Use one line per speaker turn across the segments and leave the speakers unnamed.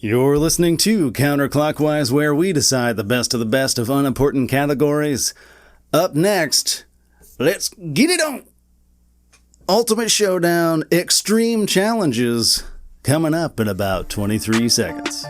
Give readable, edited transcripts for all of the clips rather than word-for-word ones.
You're listening to Counterclockwise, where we decide the best of unimportant categories. Up next, let's get it on! Ultimate Showdown Extreme Challenges, coming up in about 23 seconds.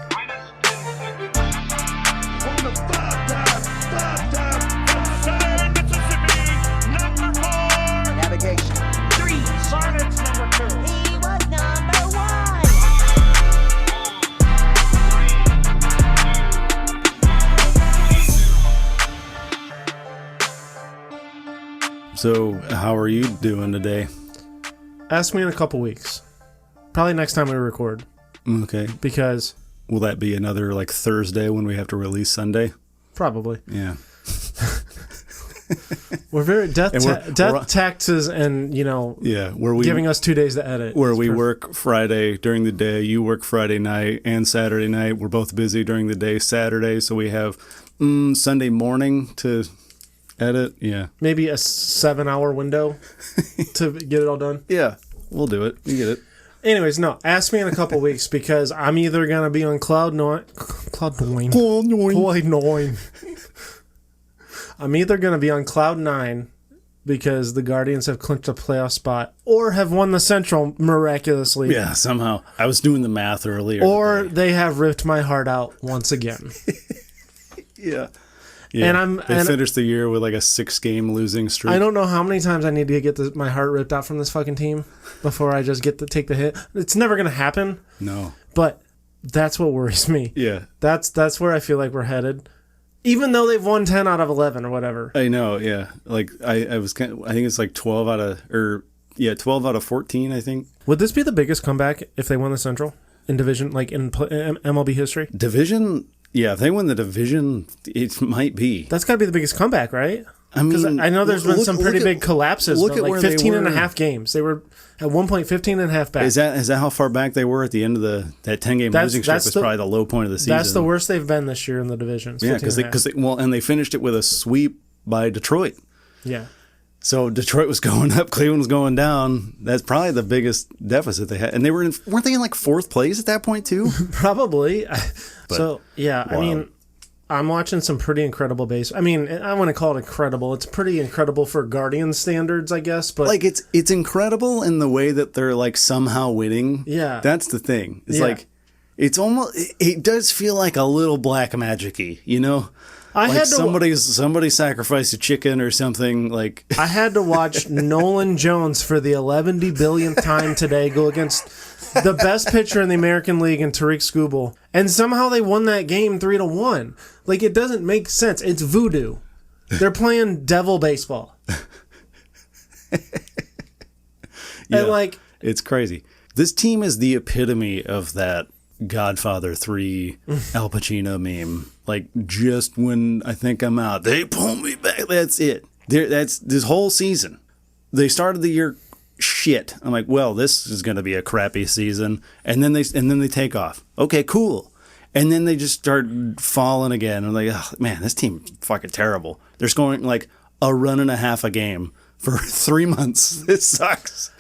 So, how are you doing today?
Ask me in a couple weeks. Probably next time we record.
Okay.
Because...
Will that be another, like, Thursday when we have to release Sunday?
Probably.
Yeah.
We're very... Death taxes and, you know...
Yeah,
giving us 2 days to edit.
Where we work Friday during the day, you work Friday night and Saturday night. We're both busy during the day Saturday, so we have Sunday morning to... edit, yeah.
Maybe a 7-hour window to get it all done.
Yeah, we'll do it. You get it.
Anyways, no. Ask me in a couple weeks because I'm either going to be on Cloud 9. I'm either going to be on Cloud 9 because the Guardians have clinched a playoff spot or have won the Central miraculously.
Yeah, somehow. I was doing the math earlier.
Or they have ripped my heart out once again.
Yeah. Yeah, and they finished the year with like a 6-game losing streak.
I don't know how many times I need to get my heart ripped out from this fucking team before I just take the hit. It's never going to happen.
No.
But that's what worries me.
Yeah.
That's where I feel like we're headed. Even though they've won 10 out of 11 or whatever.
I know, yeah. Like I think it's like 12 out of 14, I think.
Would this be the biggest comeback if they won the Central in division, like in MLB history?
Division? Yeah, if they win the division, it might be.
That's got to be the biggest comeback, right?
I mean,
because I know there's been some pretty big collapses.
Look at
like
where
15 and a half games. They were at one point 15 and a half back.
Is that how far back they were at the end of that 10-game losing streak? Was probably the low point of the season.
That's the worst they've been this year in the division.
Yeah, because they finished it with a sweep by Detroit.
Yeah. So
Detroit was going up, Cleveland was going down. That's probably the biggest deficit they had, and weren't they in like 4th place at that point too?
Probably. So yeah, wow. I mean, I'm watching some pretty incredible base. I mean, I want to call it incredible. It's pretty incredible for Guardian standards, I guess. But
like it's incredible in the way that they're like somehow winning.
Yeah,
that's the thing. It's like it's almost. It does feel like a little black magic-y, you know. Somebody sacrificed a chicken or something. Like
I had to watch Nolan Jones for the 11 billionth time today go against the best pitcher in the American League in Tariq Skubal, and somehow they won that game 3-1. Like it doesn't make sense. It's voodoo. They're playing devil baseball.
Yeah,
and
it's crazy. This team is the epitome of that Godfather 3 Al Pacino meme. Like, just when I think I'm out, they pull me back. That's it. That's this whole season. They started the year shit. I'm like, well, this is going to be a crappy season. And then they take off. Okay, cool. And then they just start falling again. I'm like, oh, man, this team fucking terrible. They're scoring like a run and a half a game for 3 months. It sucks.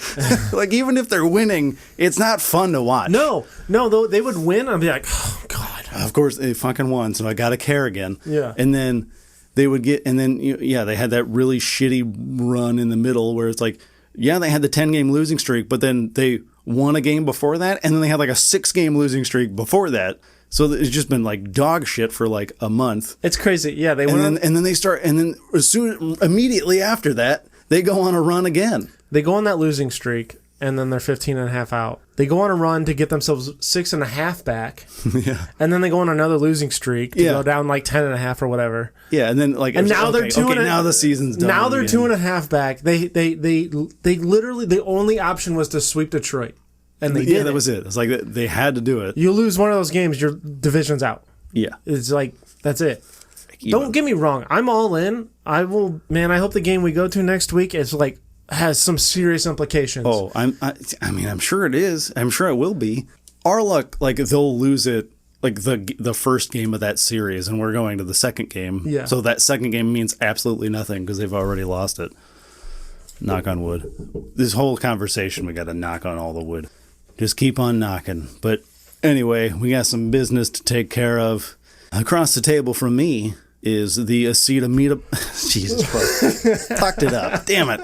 Like, even if they're winning, it's not fun to watch.
No, though they would win. I'd be like, oh God.
Of course, they fucking won, so I got to care again.
Yeah.
And then they would get, and then, they had that really shitty run in the middle where it's like, yeah, they had the 10-game losing streak, but then they won a game before that, and then they had like a 6-game losing streak before that. So it's just been like dog shit for like a month.
It's crazy. Yeah, they
went and then they start, and then immediately after that, they go on a run again.
They go on that losing streak, and then they're 15 and a half out. They go on a run to get themselves 6.5 back.
Yeah.
And then they go on another losing streak to go down like 10 and a half or whatever.
Yeah, and then like,
and now they're
now the season's done.
Now they're 2.5 back. They literally, the only option was to sweep Detroit. And they did.
Yeah, that was it. It's like they had to do it.
You lose one of those games, your division's out.
Yeah.
It's like, that's it. Don't get me wrong. I'm all in. I hope the game we go to next week is like, has some serious implications.
Oh, I mean, I'm sure it is. I'm sure it will be. Our luck, like, they'll lose it, like, the first game of that series, and we're going to the second game.
Yeah.
So that second game means absolutely nothing because they've already lost it. Knock on wood. This whole conversation, we got to knock on all the wood. Just keep on knocking. But Anyway, we got some business to take care of. Across the table from me is the acetamida... Jesus Christ. Fucked it up. Damn it.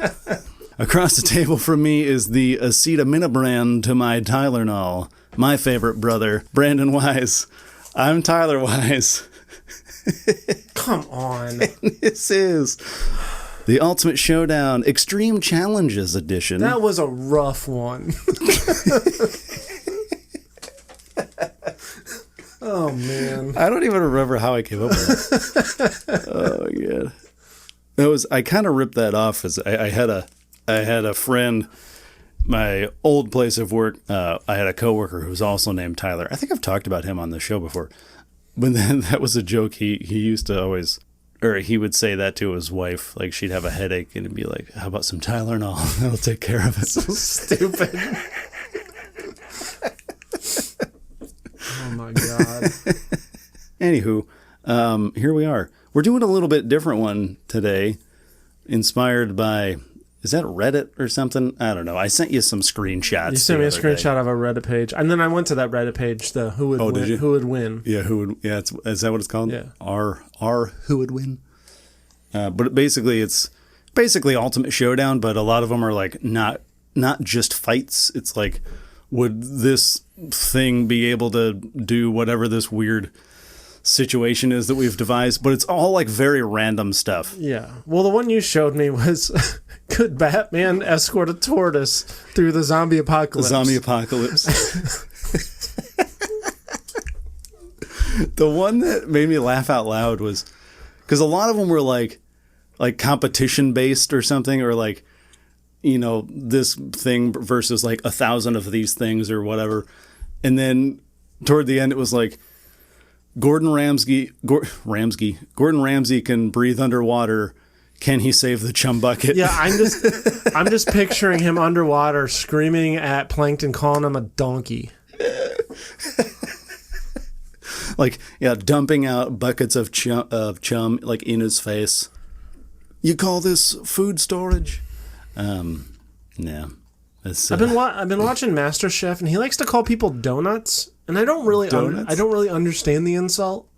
Across the table from me is the acetaminophen to my Tylenol. My favorite brother, Brandon Wise. I'm Tyler Wise.
Come on.
This is the Ultimate Showdown Extreme Challenges Edition.
That was a rough one. Oh, man.
I don't even remember how I came up with that. Oh, my God. I kind of ripped that off as I had a friend, my old place of work. I had a coworker who was also named Tyler. I think I've talked about him on the show before. But then that was a joke he used to always, or he would say that to his wife. Like, she'd have a headache and it'd be like, how about some Tylenol? That'll take care of it.
So stupid. Oh, my God.
Anywho, here we are. We're doing a little bit different one today, inspired by... Is that Reddit or something? I don't know. I sent you some screenshots.
You sent me a screenshot of a Reddit page, and then I went to that Reddit page. The who would win?
Did you?
Who would win?
Yeah, who would? Yeah, is that what it's called?
Yeah.
R who would win? But it's basically Ultimate Showdown, but a lot of them are like not just fights. It's like, would this thing be able to do whatever this weird situation is that we've devised? But it's all like very random stuff.
Yeah. Well, the one you showed me was, could Batman escort a tortoise through the zombie apocalypse?
Zombie apocalypse. The one that made me laugh out loud was because a lot of them were like competition based or something, or like, you know, this thing versus like 1,000 of these things or whatever. And then toward the end, it was like, Gordon Ramsay can breathe underwater. Can he save the chum bucket?
Yeah, I'm just picturing him underwater screaming at Plankton, calling him a donkey.
Like, yeah, dumping out buckets of chum like in his face. You call this food storage? Yeah.
I've been watching MasterChef, and he likes to call people donuts, and I don't really understand the insult.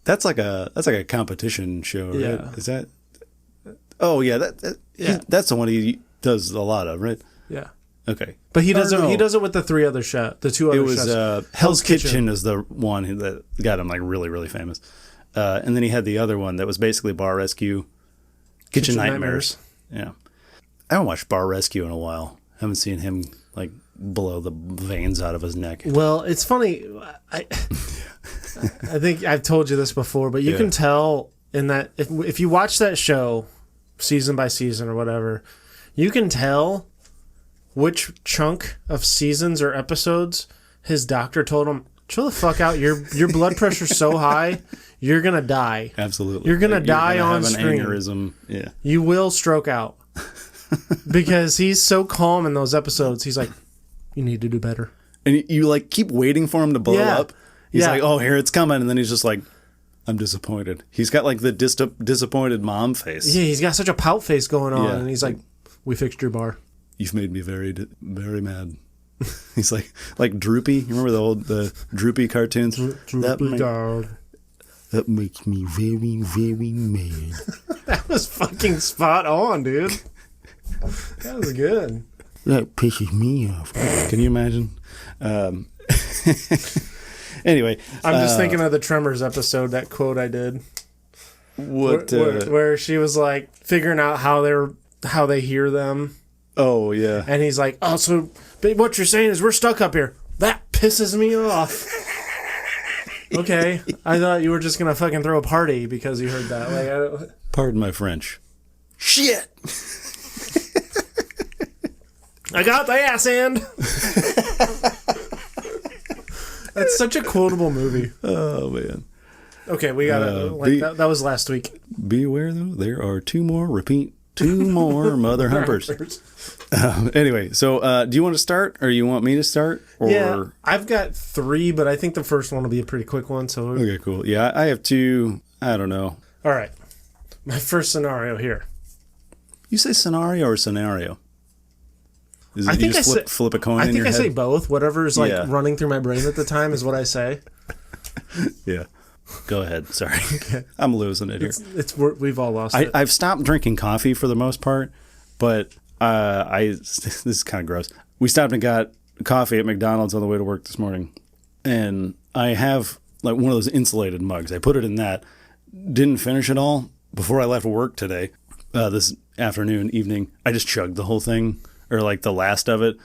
That's like a competition show, right?
Yeah.
Is that? Oh yeah, that's the one he does a lot of, right?
Yeah.
Okay.
But he does it with the two other chefs.
It was Hell's Kitchen is the one that got him like really, really famous. And then he had the other one that was basically Bar Rescue, Kitchen Nightmares. Yeah. I haven't watched Bar Rescue in a while. Haven't seen him like blow the veins out of his neck.
Well, it's funny. I think I've told you this before, but you can tell in that if you watch that show season by season or whatever, you can tell which chunk of seasons or episodes his doctor told him, chill the fuck out. Your blood pressure's so high, you're gonna die.
Absolutely.
You're gonna die on screen.
Have an aneurysm. Yeah.
You will stroke out. Because he's so calm in those episodes. He's like, you need to do better.
And you like keep waiting for him to blow up. He's like, oh, here it's coming. And then he's just like, I'm disappointed. He's got like the disappointed mom face.
Yeah, he's got such a pout face going on. Yeah. And he's like, we fixed your bar.
You've made me very, very mad. He's like Droopy. You remember the Droopy cartoons?
Droopy dog.
That makes me very, very mad.
That was fucking spot on, dude. That was good.
That pisses me off. Can you imagine? Anyway.
I'm just thinking of the Tremors episode, that quote I did. Where she was like figuring out how they hear them.
Oh, yeah.
And he's like, oh, so what you're saying is we're stuck up here. That pisses me off. Okay. I thought you were just going to fucking throw a party because you heard that. Like,
Pardon my French. Shit!
I got the ass end. That's such a quotable movie.
Oh, man.
Okay, we got to... that was last week.
Be aware, though, there are two more mother humpers. Anyway, so do you want to start, or you want me to start? Or...
Yeah, I've got 3, but I think the first one will be a pretty quick one. So
okay, cool. Yeah, I have 2. I don't know.
All right. My first scenario here.
You say scenario or scenario? Is
I
it, you
think
just flip a coin
I
in
think
your
I
head?
say both. Whatever's like
Yeah.
running through my brain at the time is what I say.
Yeah. Go ahead. Sorry. Okay. I'm losing it here.
We've all lost it.
I've stopped drinking coffee for the most part, but this is kind of gross. We stopped and got coffee at McDonald's on the way to work this morning, and I have like one of those insulated mugs. I put it in that. Didn't finish it all before I left work today. This evening, I just chugged the whole thing, or like the last of it.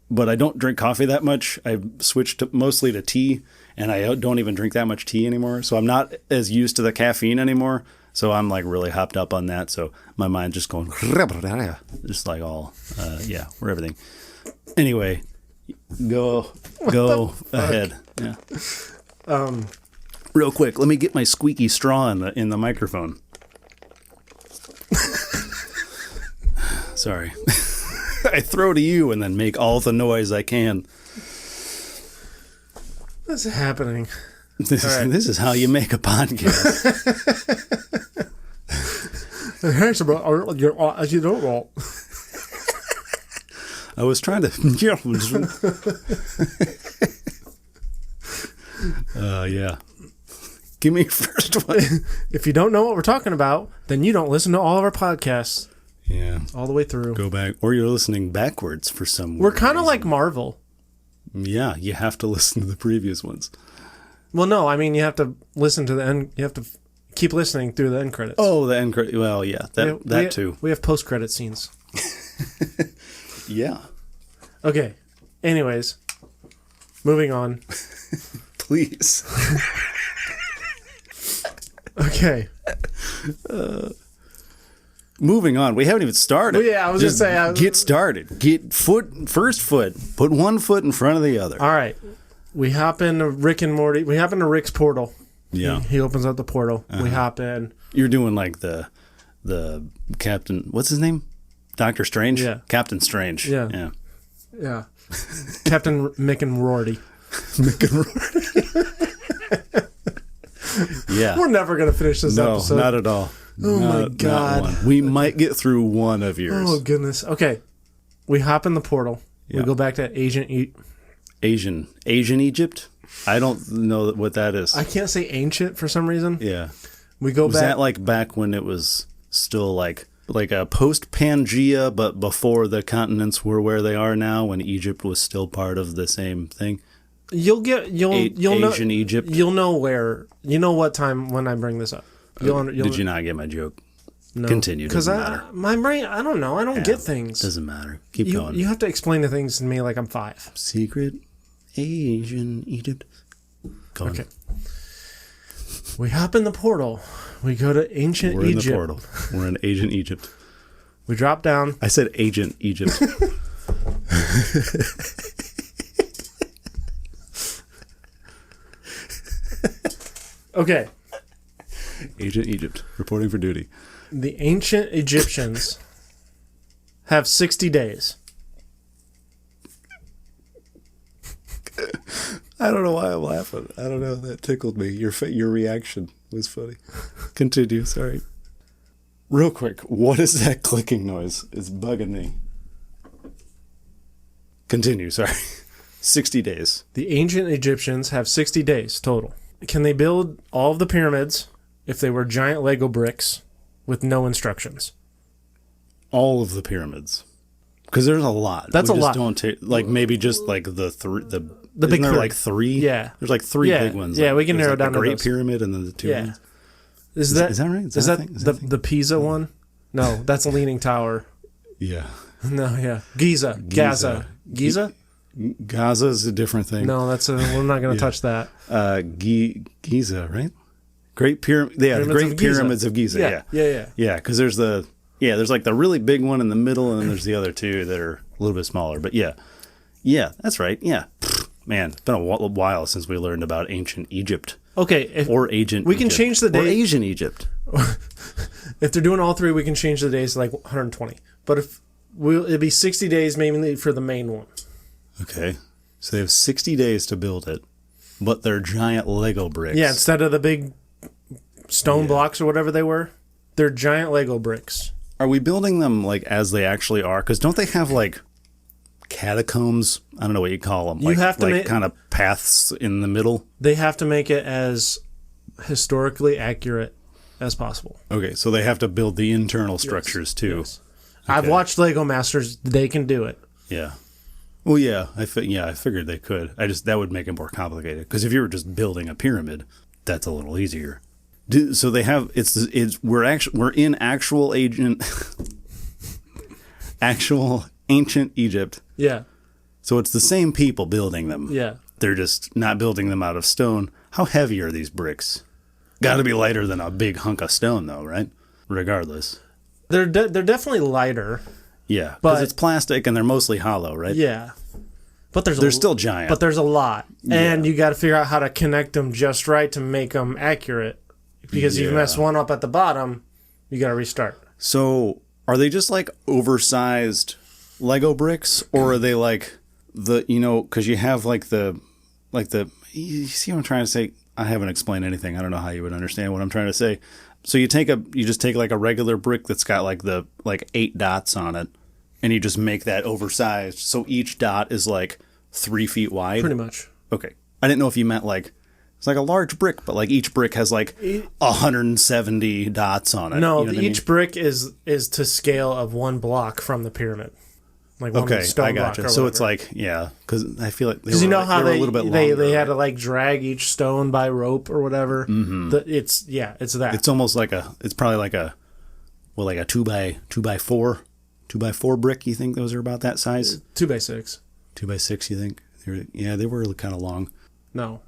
But I don't drink coffee that much. I've switched mostly to tea, and I don't even drink that much tea anymore. So I'm not as used to the caffeine anymore. So I'm like really hopped up on that. So my mind's just going, just like all, we're everything. Anyway, go ahead. Yeah. Real quick, let me get my squeaky straw in the microphone. Sorry. I throw to you and then make all the noise I can.
What's happening?
This is how you make a podcast.
You don't roll.
I was trying to... yeah. Give me first one.
If you don't know what we're talking about, then you don't listen to all of our podcasts.
Yeah.
All the way through.
Go back. Or you're listening backwards for some
We're kind of like Marvel.
Yeah, you have to listen to the previous ones.
Well, no, I mean, you have to listen to the end. You have to keep listening through the end credits.
Oh, the end credit. Well, yeah, that too.
We have post-credit scenes.
Yeah.
Okay. Anyways, moving on.
Please.
Okay.
Moving on. We haven't even started.
Well, yeah, I was just saying.
Get started. Get first foot. Put one foot in front of the other.
All right. We hop into Rick and Morty. We hop into Rick's portal.
Yeah.
He opens up the portal. We hop in.
You're doing like the Captain. What's his name? Doctor Strange.
Yeah.
Captain Strange.
Yeah.
Yeah.
Yeah. Captain Mick and Rorty.
Yeah.
We're never going to finish this episode.
No, not at all.
Oh, my God.
Not one. We might get through one of yours.
Oh, goodness. Okay. We hop in the portal.
Yeah.
We go back to
Asian Egypt? I don't know what that is.
I can't say ancient for some reason.
Yeah.
We go
Was
back.
that like back when it was still like a post-Pangea, but before the continents were where they are now, when Egypt was still part of the same thing?
You'll know
Asian Egypt.
You'll know where. You know what time when I bring this up.
Did you not get my joke?
No.
Continue. Doesn't matter.
My brain, I don't know. I don't get things.
Doesn't matter. Keep going.
You have to explain the things to me like I'm 5.
Secret Asian Egypt. Go on.
Okay. We hop in the portal. We go to ancient
We're
Egypt.
in the portal. We're in Asian Egypt.
We drop down.
I said Agent Egypt.
Okay.
Agent Egypt, reporting for duty.
The ancient Egyptians have 60 days.
I don't know why I'm laughing. I don't know. That tickled me. Your reaction was funny. Continue. Sorry. Real quick, what is that clicking noise? It's bugging me. Continue. Sorry. 60 days.
The ancient Egyptians have 60 days total. Can they build all of the pyramids if they were giant Lego bricks with no instructions?
All of the pyramids. Because there's a lot.
That's
we
a
just
lot.
Don't take like maybe just like the
big
isn't there
three.
like 3?
Yeah.
There's like 3
Yeah.
big ones.
Yeah, we can
There's
narrow
like
down
the
to
Great
those.
Pyramid and then the 2
Yeah.
ones.
Is that
right?
Is that the Pisa one? No, that's a Leaning Tower.
Yeah.
No, yeah. Giza. Giza.
Gaza is a different thing.
No, we're not going to touch that.
Giza, right? Great Pyramid. Yeah, the Great Pyramids of Giza. Yeah. Yeah, because there's there's like the really big one in the middle, and then there's the other 2 that are a little bit smaller. But yeah, that's right. Yeah, man, it's been a while since we learned about ancient Egypt.
Okay,
Or Agent.
We can
Egypt.
change the date.
Or Asian Egypt.
If they're doing all 3, we can change the days to like 120. But it'd be 60 days maybe for the main one.
Okay, so they have 60 days to build it, but they're giant Lego bricks.
Yeah, instead of the big stone blocks or whatever they were, they're giant Lego bricks.
Are we building them like as they actually are? Because don't they have like catacombs. I don't know what you call them.
You have to
like kind of paths in the middle.
They have to make it as historically accurate as possible.
Okay, so they have to build the internal structures too.
Yes. Okay. I've watched Lego Masters. They can do it.
Yeah. Well, yeah, I figured they could. That would make it more complicated because if you were just building a pyramid, that's a little easier. So they have we're in actual ancient Egypt.
Yeah.
So it's the same people building them.
Yeah.
They're just not building them out of stone. How heavy are these bricks? Got to be lighter than a big hunk of stone, though, right? Regardless.
They're definitely lighter.
Yeah, because it's plastic and they're mostly hollow, right?
Yeah. But
they're still giant.
But there's a lot. And you got to figure out how to connect them just right to make them accurate. Because if you mess one up at the bottom, you got to restart.
So are they just like oversized Lego bricks, or are they like because you have you see what I'm trying to say? I haven't explained anything. I don't know how you would understand what I'm trying to say. So you just take like a regular brick that's got like 8 dots on it, and you just make that oversized. So each dot is like 3 feet wide.
Pretty much.
Okay. I didn't know if you meant like it's like a large brick, but like each brick has like 170 dots on it.
No,
you know
each brick is to scale of 1 block from the pyramid. Like one stone
I
block.
gotcha. So it's like because I feel like
because you know how
they were a little bit longer,
they had to like drag each stone by rope or whatever. Mm-hmm. It's that.
It's almost like it's probably like a 2x4 brick. You think those are about that size?
2x6.
2x6. You think? They were kind of long.
No.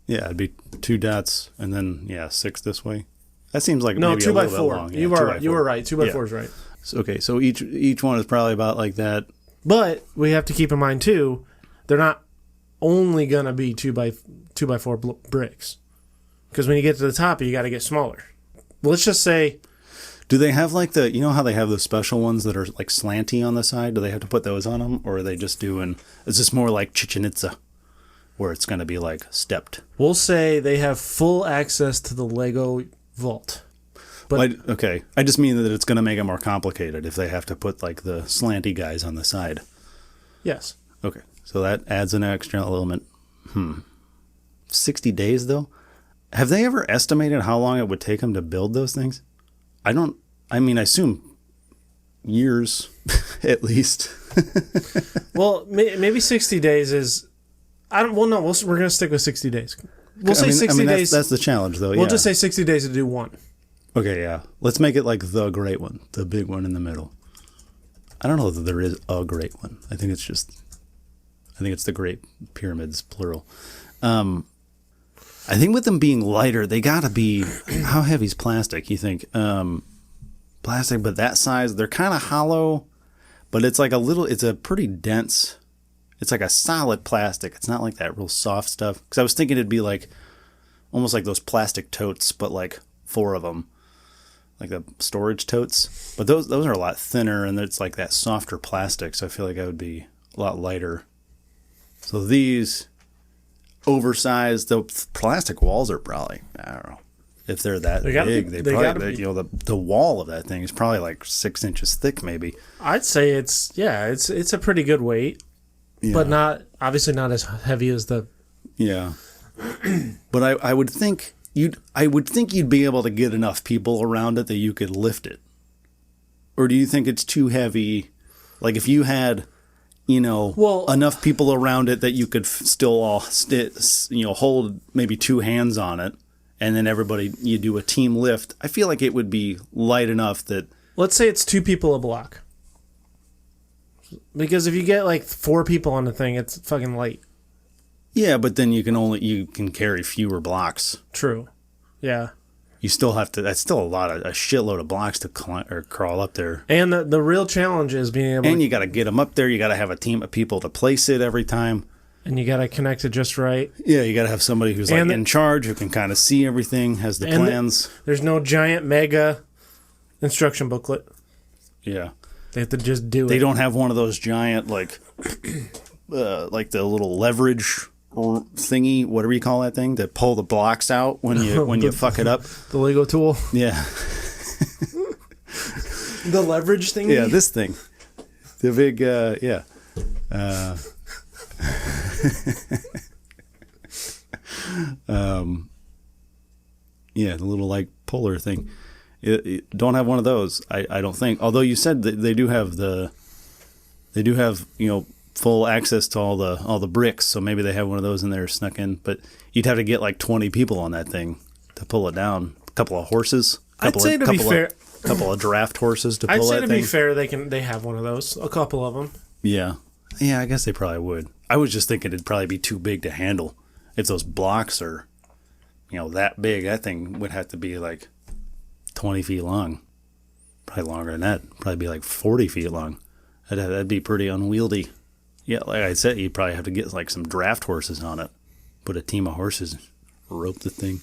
Yeah, it'd be 2 dots and then 6 this way. That seems like
no
maybe
2x4.
A little bit long. Yeah,
you were right. 2x4 is right.
Okay, so each one is probably about like that.
But we have to keep in mind too, they're not only gonna be 2x4 bricks, because when you get to the top, you got to get smaller. Let's just say,
do they have like how they have those special ones that are like slanty on the side? Do they have to put those on them, or are they just doing? Is this more like Chichen Itza, where it's gonna be like stepped?
We'll say they have full access to the Lego vault.
But okay, I just mean that it's going to make it more complicated if they have to put like the slanty guys on the side.
Yes.
Okay, so that adds an extra element. 60 days though? Have they ever estimated how long it would take them to build those things? I assume years at least.
Well, maybe 60 days is... we're going to stick with 60 days. We'll say 60 days.
That's the challenge though.
We'll just say 60 days to do one.
Okay, yeah. Let's make it like the great one, the big one in the middle. I don't know that there is a great one. I think it's the Great Pyramids, plural. I think with them being lighter, they gotta be, how heavy is plastic, you think? Plastic, but that size, they're kind of hollow, but it's like it's a pretty dense, it's like a solid plastic. It's not like that real soft stuff. Because I was thinking it'd be like, almost like those plastic totes, but like 4 of them. Like the storage totes, but those are a lot thinner, and it's like that softer plastic. So I feel like I would be a lot lighter. So these oversized, the plastic walls are probably, I don't know if they're that big. They probably the wall of that thing is probably like 6 inches thick, maybe.
I'd say it's a pretty good weight, but not obviously not as heavy as the.
Yeah, but I would think. You'd be able to get enough people around it that you could lift it. Or do you think it's too heavy? Like if you had, enough people around it that you could still all hold maybe 2 hands on it, and then you do a team lift. I feel like it would be light enough that.
Let's say it's 2 people a block. Because if you get like 4 people on the thing, it's fucking light.
Yeah, but then you can carry fewer blocks.
True. Yeah.
You still have to. That's still a shitload of blocks to crawl up there.
And the real challenge is being able.
And you got to get them up there. You got to have a team of people to place it every time.
And you got to connect it just right.
Yeah, you got to have somebody who's in charge, who can kind of see everything, has the plans.
There's no giant mega instruction booklet.
Yeah.
They have to just do it.
They don't have one of those giant like the little leverage thingy, whatever you call that thing, to pull the blocks out when you fuck it up.
The Lego tool.
Yeah.
The leverage thing.
Yeah, this thing. The big Yeah, the little like polar thing. Don't have one of those. I don't think. Although you said that they do have full access to all the bricks, so maybe they have one of those in there snuck in. But you'd have to get like 20 people on that thing to pull it down. A couple of horses.
I'd say to be fair,
a couple of draft horses to pull that thing.
I'd say to be fair, they have one of those. A couple of them.
Yeah. I guess they probably would. I was just thinking it'd probably be too big to handle. If those blocks are, that big, that thing would have to be like 20 feet long. Probably longer than that. Probably be like 40 feet long. That'd be pretty unwieldy. Yeah, like I said, you'd probably have to get like some draft horses on it. Put a team of horses, rope the thing,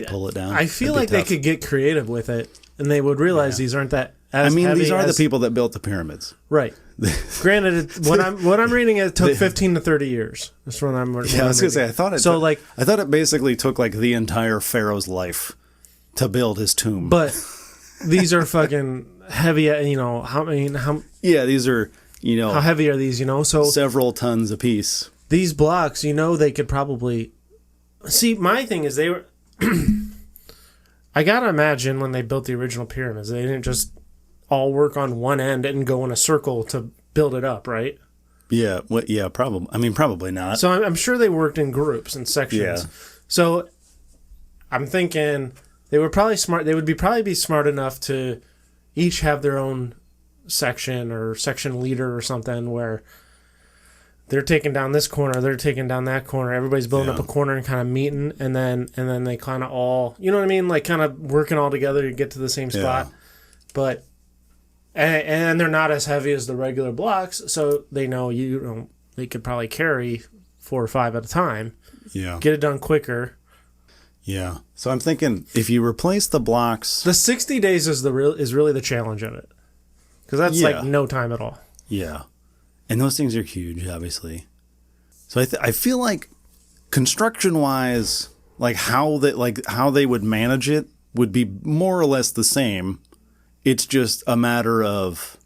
pull it down.
I feel like they could get creative with it, and they would realize these aren't that as heavy.
These are the people that built the pyramids.
Right. Granted, what I'm reading, it took 15 to 30 years. That's what I'm reading.
Yeah, I was going to say, I thought it basically took like the entire pharaoh's life to build his tomb.
But these are fucking heavy, how
these are,
how heavy are these, So
several tons a piece.
These blocks, they could probably... See, my thing is they were... I gotta imagine when they built the original pyramids, they didn't just all work on one end and go in a circle to build it up, right?
Yeah, probably. Probably not.
So I'm sure they worked in groups and sections.
Yeah.
So I'm thinking they were probably smart. They would probably be smart enough to each have their own section or section leader or something where they're taking down this corner, they're taking down that corner. Everybody's building up a corner and kind of meeting, and then they kind of all, like kind of working all together to get to the same spot. But and they're not as heavy as the regular blocks, so they know they could probably carry 4 or 5 at a time.
Yeah,
get it done quicker.
Yeah. So I'm thinking if you replace the blocks,
the 60 days is really the challenge of it, because that's like no time at all.
Yeah. And those things are huge, obviously. So I feel like construction-wise, like how they would manage it would be more or less the same. It's just a matter of,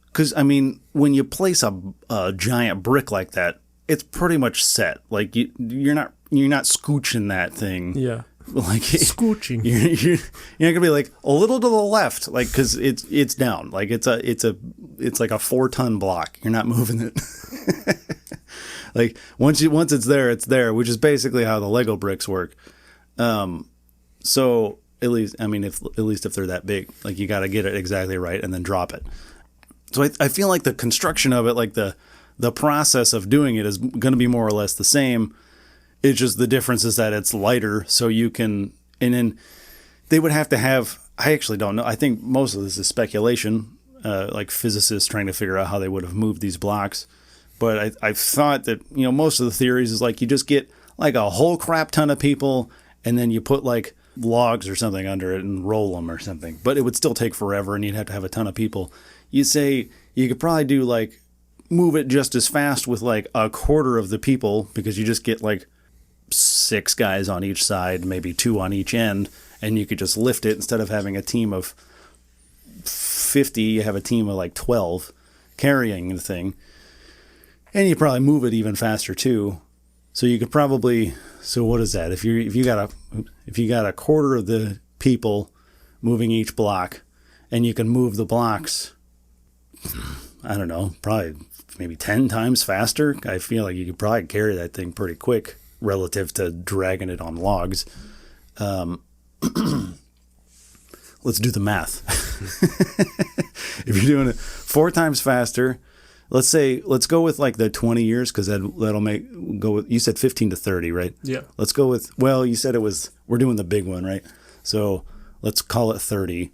because when you place a giant brick like that, it's pretty much set. Like you're not scooching that thing.
Yeah.
Like
scooching.
You're not gonna be like a little to the left, like because it's down. Like it's like a 4-ton block. You're not moving it. Like once it's there, which is basically how the Lego bricks work. So at least if they're that big, like you got to get it exactly right and then drop it. So I feel like the construction of it, like the process of doing it, is going to be more or less the same. It's just the difference is that it's lighter, so you can, and then they would have to have, I actually don't know. I think most of this is speculation, like physicists trying to figure out how they would have moved these blocks. But I thought that, most of the theories is like you just get like a whole crap ton of people and then you put like logs or something under it and roll them or something. But it would still take forever and you'd have to have a ton of people. You say you could probably do like move it just as fast with like a quarter of the people, because you just get like 6 guys on each side, maybe 2 on each end, and you could just lift it. Instead of having a team of 50, you have a team of like 12 carrying the thing, and you probably move it even faster too. So you could probably, so what is that? If you got a quarter of the people moving each block, and you can move the blocks, I don't know, probably maybe 10 times faster. I feel like you could probably carry that thing pretty quick relative to dragging it on logs. Let's do the math. If you're doing it 4 times faster, let's go with like the 20 years, because that'll go with, you said 15 to 30, right?
Yeah.
Let's go with, well, you said we're doing the big one, right? So let's call it 30.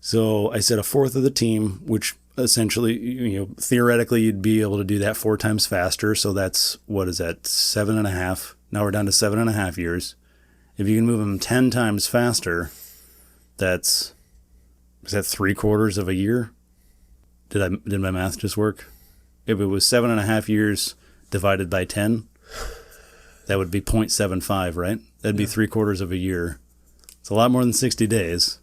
So I said a fourth of the team, which essentially, theoretically you'd be able to do that 4 times faster. So that's, what is that? 7.5. Now we're down to 7.5 years. If you can move them 10 times faster, is that 3/4 of a year? Did my math just work? If it was 7.5 years divided by 10, that would be 0.75, right? That'd be 3/4 of a year. It's a lot more than 60 days.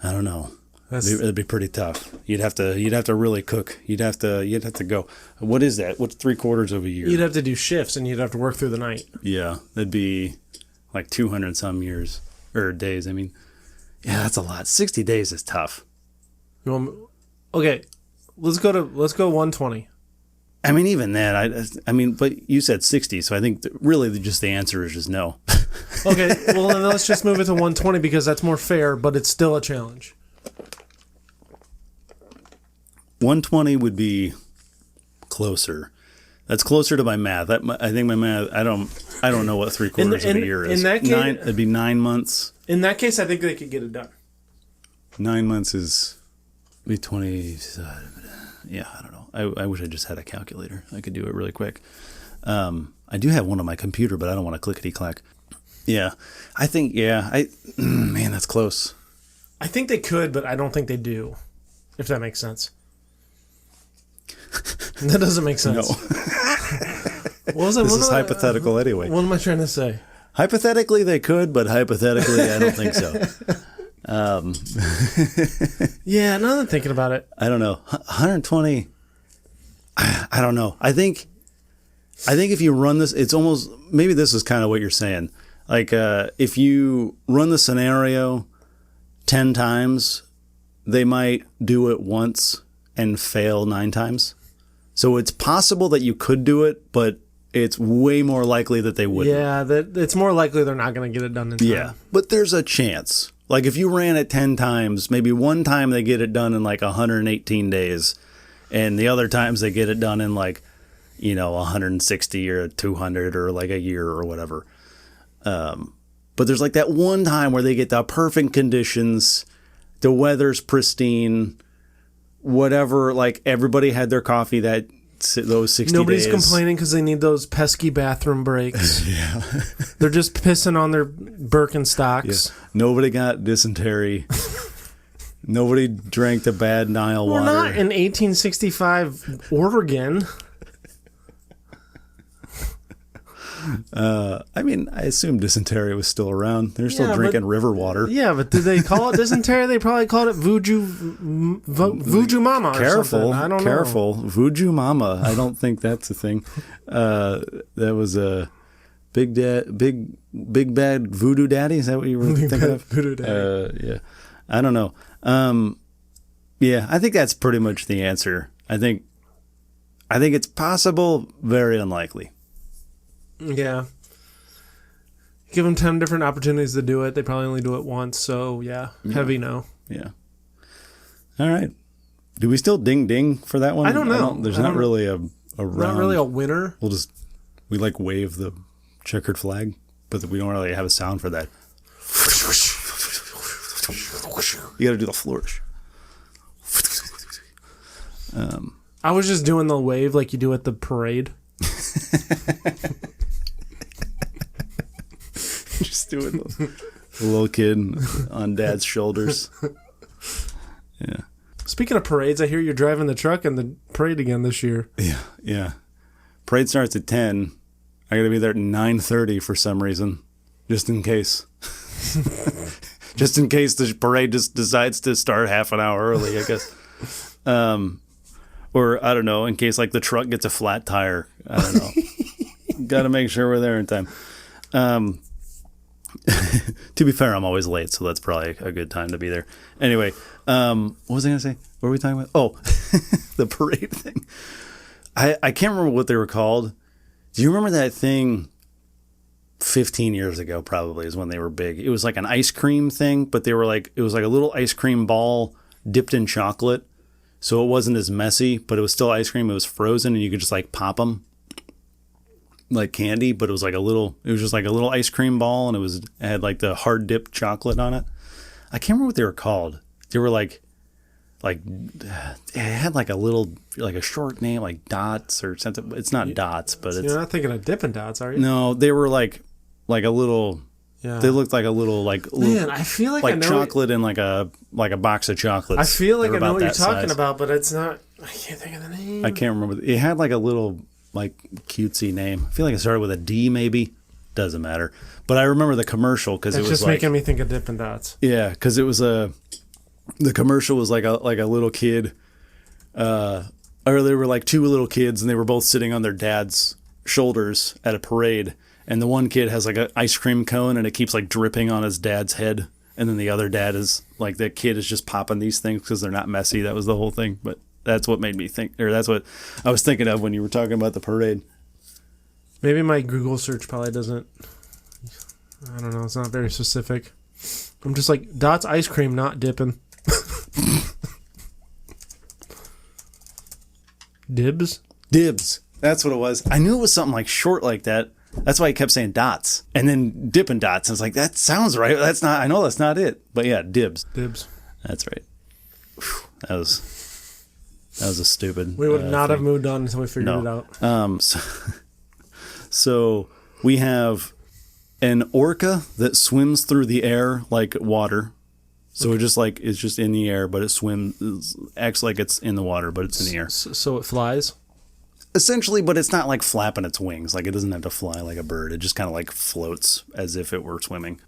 I don't know. It'd be pretty tough. You'd have to really cook. You'd have to go. What is that? What's 3/4 of a year?
You'd have to do shifts, and you'd have to work through the night.
Yeah, that'd be like 200 some years or days. I mean, yeah, that's a lot. 60 days is tough.
Okay, let's go 120.
I mean, even that. I mean, but you said 60, so I think really just the answer is just no.
Okay, well then let's just move it to 120 because that's more fair, but it's still a challenge.
120 would be closer. That's closer to my math. I think my math. I don't know what 3/4 of a year is.
In that case,
it'd be 9 months.
In that case, I think they could get it done.
9 months is be 20. Yeah, I don't know. I wish I just had a calculator. I could do it really quick. I do have one on my computer, but I don't want to clickety clack. Yeah, I think. Yeah, man, that's close.
I think they could, but I don't think they do. If that makes sense. That doesn't make sense.
No. This is hypothetical anyway.
What am I trying to say?
Hypothetically, they could, but hypothetically, I don't think so.
Yeah, now that I'm thinking about it.
I don't know. 120. I don't know. I think if you run this, it's almost, maybe this is kind of what you're saying. Like, if you run the scenario 10 times, they might do it once and fail 9 times. So it's possible that you could do it, but it's way more likely that they wouldn't.
Yeah, it's more likely they're not going to get it done in time.
Yeah, but there's a chance. Like if you ran it 10 times, maybe one time they get it done in like 118 days, and the other times they get it done in like, 160 or 200 or like a year or whatever. But there's like that one time where they get the perfect conditions, the weather's pristine, whatever, like everybody had their coffee those 60
Nobody's
days.
complaining because they need those pesky bathroom breaks.
Yeah.
They're just pissing on their Birkenstocks.
Yeah. Nobody got dysentery. Nobody drank the bad Nile water.
We're not in 1865 Oregon.
I mean, I assume dysentery was still around. They're still drinking river water.
Yeah, but did they call it dysentery? They probably called it Vuju Mama or something. I don't know.
Careful. Vuju Mama. I don't think that's a thing. That was a big bad voodoo daddy. Is that what you were thinking of?
Voodoo daddy.
Yeah. I don't know. Yeah, I think that's pretty much the answer. I think it's possible, very unlikely.
Yeah. Give them 10 different opportunities to do it. They probably only do it once. So, yeah. Heavy no.
Yeah. All right. Do we still ding ding for that one?
I don't know.
There's not really a round.
Not really a winner.
We like wave the checkered flag, but we don't really have a sound for that. You got to do the flourish.
I was just doing the wave like you do at the parade.
Just doing the little kid on dad's shoulders. Yeah.
Speaking of parades, I hear you're driving the truck in the parade again this year.
Yeah. Parade starts at 10. I got to be there at 9:30 for some reason, just in case. Just in case the parade just decides to start half an hour early, I guess. Or I don't know, in case like the truck gets a flat tire. I don't know. Got to make sure we're there in time. To be fair, I'm always late, so that's probably a good time to be there. Anyway, what was I going to say? What were we talking about? Oh, the parade thing. I can't remember what they were called. Do you remember that thing 15 years ago probably is when they were big? It was like an ice cream thing, but it was like a little ice cream ball dipped in chocolate. So it wasn't as messy, but it was still ice cream. It was frozen and you could just like pop them like candy, but it was just like a little ice cream ball, and it had like the hard dipped chocolate on it. I can't remember what they were called. They were like it had like a short name, like Dots or something. It's not Dots, but
You're not thinking of Dippin' Dots, are you?
No, they were like a little. Yeah. They looked like a little
Man, I feel like I know
chocolate in like a box of chocolates.
I feel like I know what you're talking about, but it's not. I can't think of the name.
I can't remember. It had like a little like cutesy name. I feel like it started with a D, maybe. Doesn't matter. But I remember the commercial because it was
just making me think of Dippin' Dots.
Yeah, because it was the commercial was like a little kid, or there were like two little kids, and they were both sitting on their dad's shoulders at a parade, and the one kid has like an ice cream cone, and it keeps like dripping on his dad's head, and then the other dad is like, the kid is just popping these things because they're not messy. That was the whole thing, but that's what made me think, or that's what I was thinking of when you were talking about the parade.
Maybe my Google search probably doesn't, I don't know, it's not very specific. I'm just like, Dot's ice cream, not dipping. Dibs?
Dibs. That's what it was. I knew it was something like short like that. That's why I kept saying dots. And then Dippin' Dots. I was like, that sounds right. That's not, I know that's not it. But yeah, dibs.
Dibs.
That's right. Whew, that was a stupid.
We would not have moved on until we figured it out.
So we have an orca that swims through the air like water. So it just like, it's just in the air, but it swims, acts like it's in the water, but it's in the air.
So it flies?
Essentially, but it's not like flapping its wings. Like, it doesn't have to fly like a bird. It just kind of like floats as if it were swimming.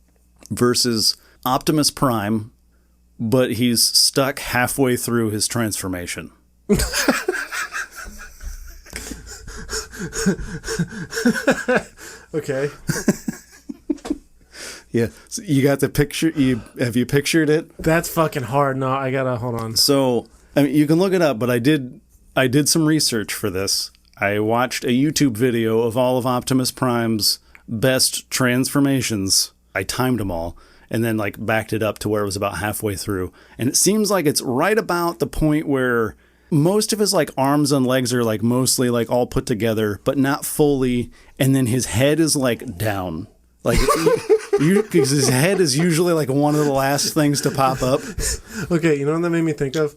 Versus Optimus Prime, but he's stuck halfway through his transformation.
Okay.
Yeah. So you got the picture? Have you pictured it?
That's fucking hard. No, I gotta, hold on.
So, I mean, you can look it up, but I did some research for this. I watched a YouTube video of all of Optimus Prime's best transformations. I timed them all and then like backed it up to where it was about halfway through. And it seems like it's right about the point where most of his like arms and legs are like mostly like all put together, but not fully. And then his head is like down. Like, because his head is usually like one of the last things to pop up.
Okay, you know what that made me think of?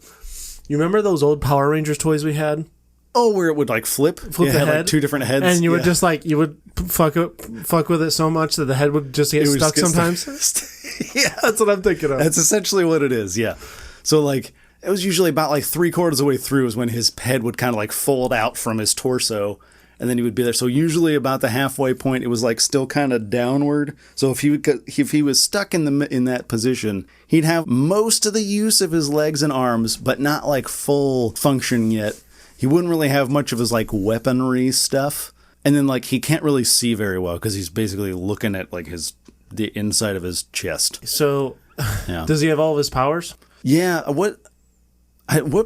You remember those old Power Rangers toys we had?
Oh, where it would like flip
the
had
head,
like two different heads,
and you would just like fuck with it so much that the head would just get stuck sometimes.
Yeah,
that's what I'm thinking of.
That's essentially what it is. Yeah, so like it was usually about like 3/4 of the way through is when his head would kind of like fold out from his torso, and then he would be there. So usually about the halfway point, it was like still kind of downward. So if he was stuck in that position, he'd have most of the use of his legs and arms, but not like full function yet. He wouldn't really have much of his like weaponry stuff. And then like he can't really see very well because he's basically looking at like the inside of his chest.
So
yeah.
Does he have all of his powers?
Yeah. What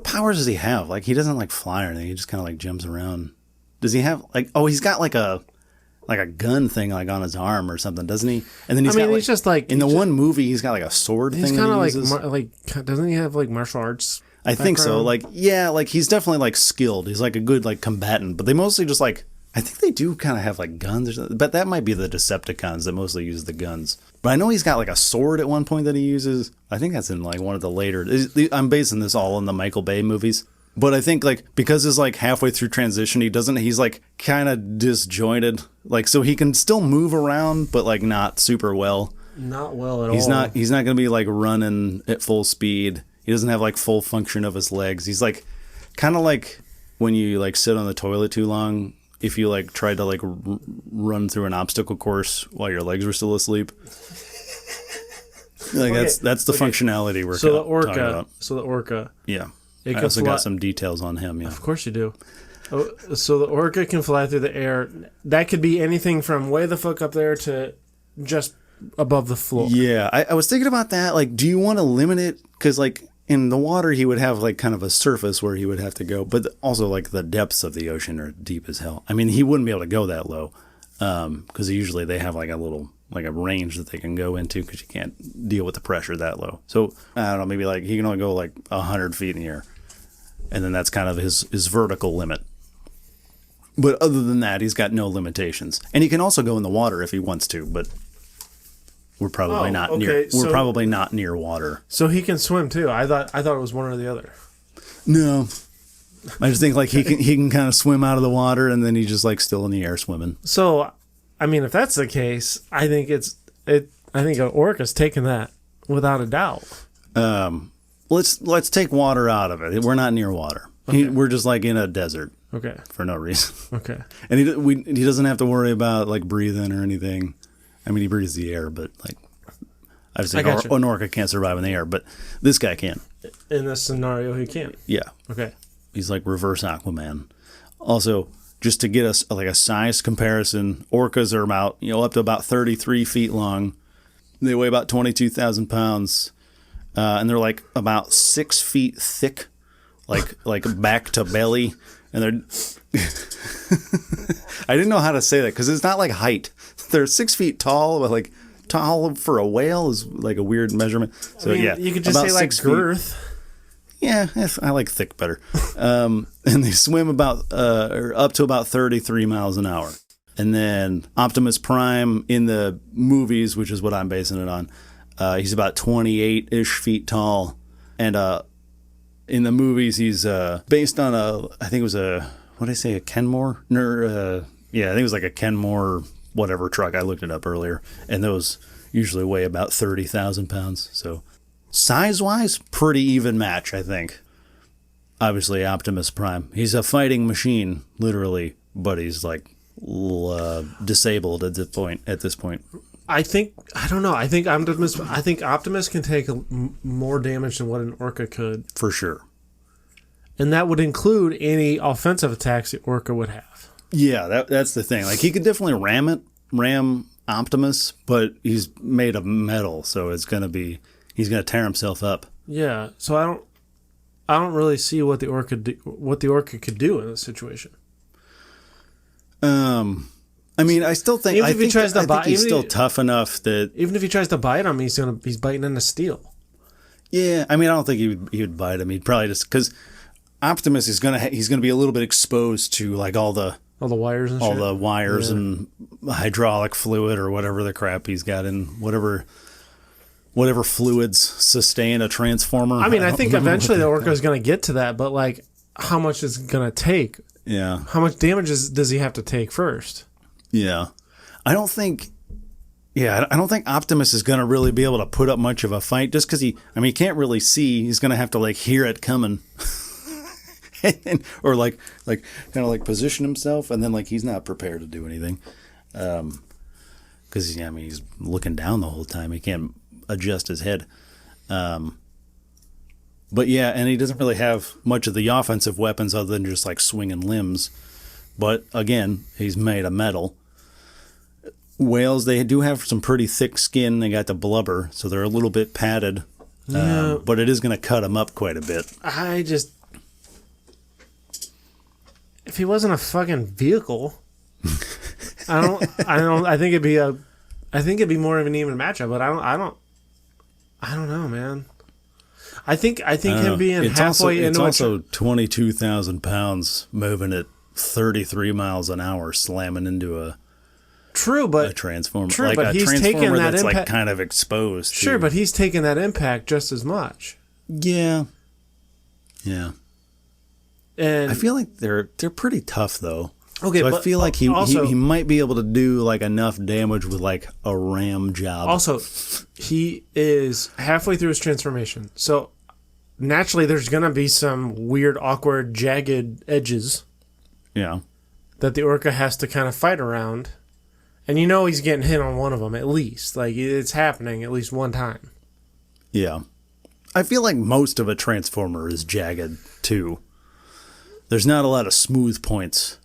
powers does he have? Like he doesn't like fly or anything. He just kind of like jumps around. Does he have like, oh, he's got like a gun thing like on his arm or something, doesn't he? And then he's got like,
he's just like,
in the one movie, he's got like a sword thing. He's kind of
like doesn't he have like martial arts?
I think so. Like, yeah, like he's definitely like skilled. He's like a good like combatant, but they mostly just like, I think they do kind of have like guns or something, but that might be the Decepticons that mostly use the guns. But I know he's got like a sword at one point that he uses. I think that's in like one of the later, I'm basing this all on the Michael Bay movies. But I think like because it's like halfway through transition, he's like kind of disjointed. Like, so he can still move around, but like not super well.
Not well at
all. He's not going to be like running at full speed. He doesn't have like full function of his legs. He's like kind of like when you like sit on the toilet too long, if you like tried to like run through an obstacle course while your legs were still asleep. Like okay. That's the functionality we're talking about.
So the orca.
Yeah. I also got some details on him. Yeah.
Of course you do. Oh, so the orca can fly through the air. That could be anything from way the fuck up there to just above the floor.
Yeah. I was thinking about that. Like, do you want to limit it? Because like in the water, he would have like kind of a surface where he would have to go. But also like the depths of the ocean are deep as hell. I mean, he wouldn't be able to go that low because usually they have like a little like a range that they can go into because you can't deal with the pressure that low. So I don't know, maybe like he can only go like 100 feet in the air. And then that's kind of his vertical limit. But other than that, he's got no limitations. And he can also go in the water if he wants to, but we're probably probably not near water.
So he can swim too. I thought it was one or the other.
No. I just think like he can kind of swim out of the water and then he's just like still in the air swimming.
So I mean, if that's the case, I think I think an orca's taking that without a doubt.
Let's take water out of it. We're not near water. Okay. We're just like in a desert.
Okay.
For no reason.
Okay.
And he doesn't have to worry about like breathing or anything. I mean, he breathes the air, but like Obviously,
I gotcha.
an orca can't survive in the air, but this guy can.
In this scenario, he can't.
Yeah.
Okay.
He's like reverse Aquaman. Also, just to get us like a size comparison, orcas are about, up to about 33 feet long. They weigh about 22,000 pounds. And they're like about 6 feet thick, like back to belly. And they're, I didn't know how to say that because it's not like height. They're 6 feet tall, but like tall for a whale is like a weird measurement. So yeah,
you could just say like girth.
Yeah, I like thick better. And they swim about or up to about 33 miles an hour. And then Optimus Prime in the movies, which is what I'm basing it on, he's about 28-ish feet tall. And in the movies, he's based on I think it was a Kenmore? Yeah, I think it was like a Kenmore whatever truck. I looked it up earlier. And those usually weigh about 30,000 pounds. So size-wise, pretty even match, I think. Obviously, Optimus Prime. He's a fighting machine, literally, but he's like disabled at this point.
I don't know. I think Optimus can take more damage than what an orca could.
For sure.
And that would include any offensive attacks the orca would have.
Yeah, that's the thing. Like, he could definitely ram Optimus, but he's made of metal, so he's going to tear himself up.
Yeah, so I don't really see what the orca could do in this situation.
I mean, I still think he's still tough enough that
even if he tries to bite him, he's biting into steel.
Yeah, I mean, I don't think he would bite him. He'd probably just because Optimus is he's gonna be a little bit exposed to like all the
wires and
and hydraulic fluid or whatever the crap he's got in whatever fluids sustain a transformer.
I mean, I think eventually the orca is going to get to that, but like, how much is it going to take?
Yeah.
How much damage does he have to take first?
Yeah. I don't think Optimus is going to really be able to put up much of a fight just because he can't really see. He's going to have to like hear it coming. Or like kind of like position himself, and then like he's not prepared to do anything. Because he's looking down the whole time. He can't adjust his head. But yeah, and he doesn't really have much of the offensive weapons other than just like swinging limbs. But again, he's made of metal. Whales, they do have some pretty thick skin. They got the blubber, so they're a little bit padded.
Yeah.
But it is going to cut them up quite a bit.
If he wasn't a fucking vehicle, I think it'd be more of an even matchup, but I don't know, man. I think him being halfway into
it's also 22,000 pounds moving at 33 miles an hour, slamming into a transformer.
True,
like
but he's taking that
that's
impact,
like kind of exposed.
Sure, but he's taking that impact just as much.
Yeah.
And
I feel like they're pretty tough though.
Okay,
so
but
I feel like he might be able to do like enough damage with like a ram job.
Also, he is halfway through his transformation, so naturally there's gonna be some weird, awkward, jagged edges.
Yeah.
That the orca has to kind of fight around, and he's getting hit on one of them at least. Like it's happening at least one time.
Yeah, I feel like most of a transformer is jagged too. There's not a lot of smooth points.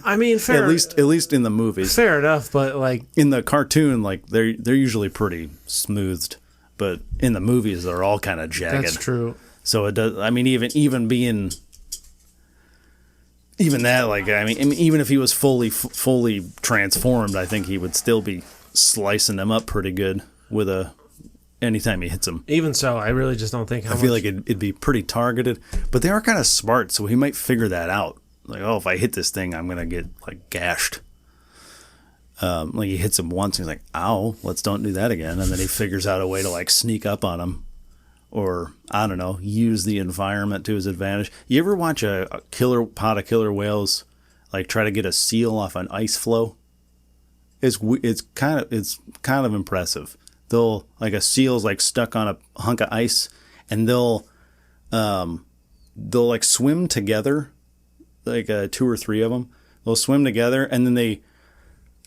I mean, fair.
At least in the movies.
Fair enough, but like
in the cartoon, like they're usually pretty smoothed, but in the movies they're all kind of jagged.
That's true.
So it does. I mean, even being that, like even if he was fully transformed, I think he would still be slicing them up pretty good with anytime he hits them.
Even so, I really just don't think.
I feel like it'd be pretty targeted, but they are kind of smart, so he might figure that out. Like, oh, if I hit this thing, I'm gonna get like gashed. Like he hits him once, and he's like, "Ow, don't do that again." And then he figures out a way to like sneak up on him, or I don't know, use the environment to his advantage. You ever watch a pod of killer whales like try to get a seal off an ice floe? It's kind of impressive. They'll like a seal's like stuck on a hunk of ice, and they'll like swim together, like 2 or 3 of them. They'll swim together, and then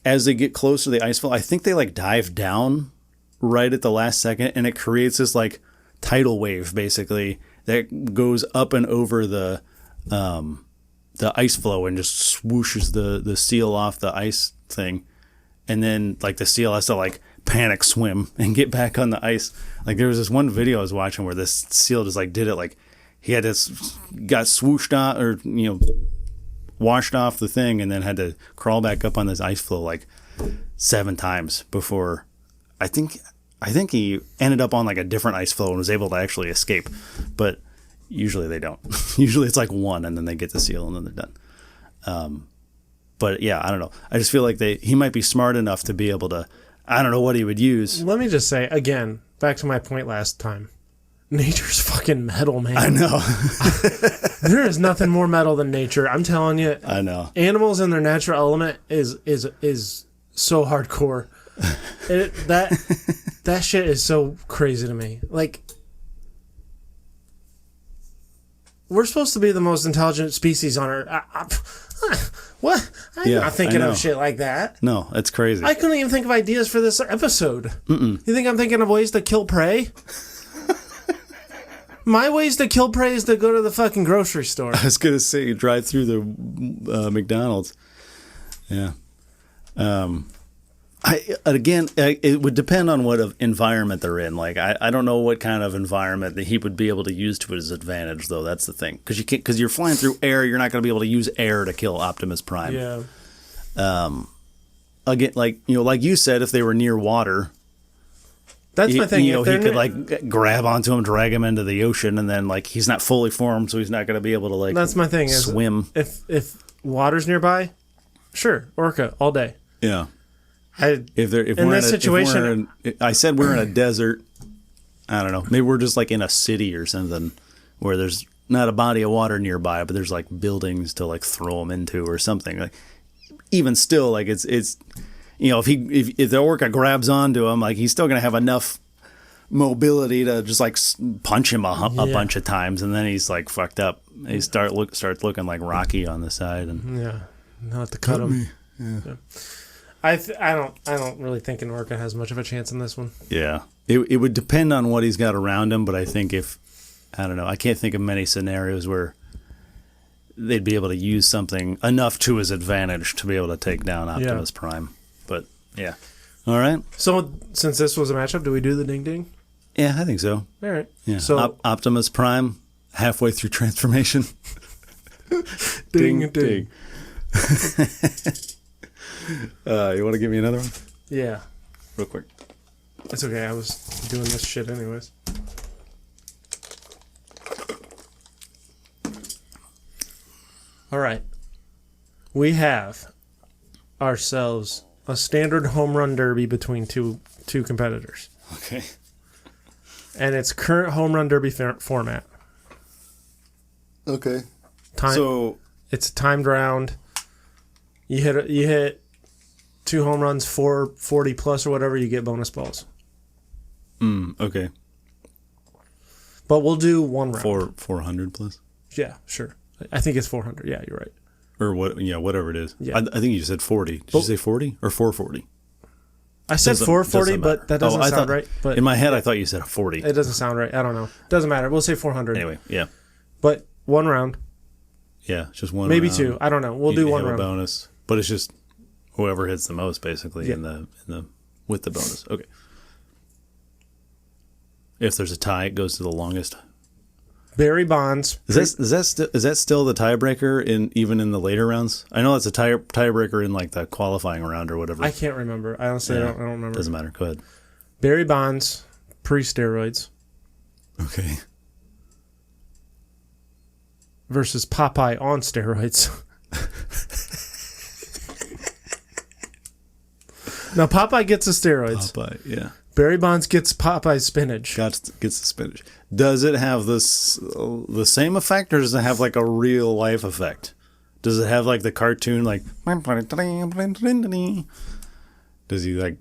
as they get close to the ice floe, I think they like dive down right at the last second, and it creates this like tidal wave basically that goes up and over the ice floe and just swooshes the seal off the ice thing, and then like the seal has to like panic swim and get back on the ice. Like there was this one video I was watching where this seal just like did it, like he had this got swooshed out or washed off the thing and then had to crawl back up on this ice floe like 7 times before I think he ended up on like a different ice floe and was able to actually escape. But usually they don't. Usually it's like 1 and then they get the seal and then they're done. But yeah, I don't know. I just feel like he might be smart enough to be able to, I don't know what he would use.
Let me just say, again, back to my point last time. Nature's fucking metal, man.
I know.
There is nothing more metal than nature. I'm telling you.
I know.
Animals in their natural element is so hardcore. That shit is so crazy to me. Like, we're supposed to be the most intelligent species on Earth. What? I'm not thinking of shit like that.
No, it's crazy.
I couldn't even think of ideas for this episode. You think I'm thinking of ways to kill prey? My ways to kill prey is to go to the fucking grocery store.
I was going to say, drive through the McDonald's. Yeah. It would depend on what environment they're in. Like, I don't know what kind of environment that he would be able to use to his advantage, though. That's the thing. Because you're flying through air, you're not going to be able to use air to kill Optimus Prime.
Yeah.
Again, like you said, if they were near water,
that's my thing.
He could like grab onto him, drag him into the ocean, and then like he's not fully formed, so he's not going to be able to like.
That's my thing.
Swim.
If water's nearby, sure, orca all day.
Yeah.
I
said we're in a desert. I don't know. Maybe we're just like in a city or something where there's not a body of water nearby, but there's like buildings to like throw them into or something. Like, even still, like it's if the orca grabs onto him, like he's still gonna have enough mobility to just like punch him a bunch of times, and then he's like fucked up. He starts looking like Rocky on the side, and
not to cut him.
Yeah.
I don't really think an orca has much of a chance in this one.
Yeah, it would depend on what he's got around him, but I think I can't think of many scenarios where they'd be able to use something enough to his advantage to be able to take down Optimus Prime. But yeah, all right.
So since this was a matchup, do we do the ding ding?
Yeah, I think so.
All right.
Yeah. So Optimus Prime halfway through transformation.
ding ding.
You want to give me another one?
Yeah.
Real quick.
It's okay. I was doing this shit anyways. All right. We have ourselves a standard home run derby between two competitors.
Okay.
And it's current home run derby format.
Okay.
It's a timed round. You hit 2 home runs, 440 plus or whatever, you get bonus balls.
Okay.
But we'll do one round.
400 plus?
Yeah, sure. I think it's 400. Yeah, you're right.
Or what? Yeah, whatever it is.
Yeah.
I think you said 40. Did you say 40 or 440?
I said 440, but that doesn't sound right. But
in my head, I thought you said 40.
It doesn't sound right. I don't know. Doesn't matter. We'll say 400.
Anyway, yeah.
But one round.
Yeah, just one.
Maybe
round.
2. I don't know. We'll do one round.
A bonus, but it's just whoever hits the most, basically, in the with the bonus. Okay. If there's a tie, it goes to the longest.
Barry Bonds.
Is that still the tiebreaker even in the later rounds? I know that's a tiebreaker in like the qualifying round or whatever.
I can't remember. I honestly don't remember.
Doesn't matter. Go ahead.
Barry Bonds, pre-steroids.
Okay.
Versus Popeye on steroids. Now Popeye gets the steroids.
Popeye, yeah.
Barry Bonds gets Popeye's spinach.
Gets the spinach. Does it have the same effect, or does it have like a real life effect? Does it have like the cartoon like? Does he like?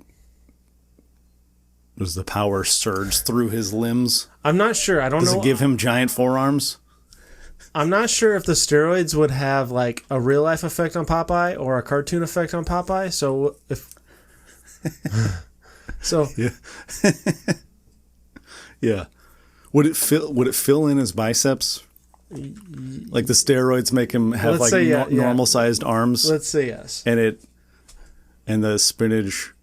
Does the power surge through his limbs?
I'm not sure. I don't know.
Does it give him giant forearms?
I'm not sure if the steroids would have like a real life effect on Popeye or a cartoon effect on Popeye. So So
Yeah. Yeah. Would it fill in his biceps? Like the steroids make him have
Let's
like
say,
normal sized arms,
let's say yes.
and the spinach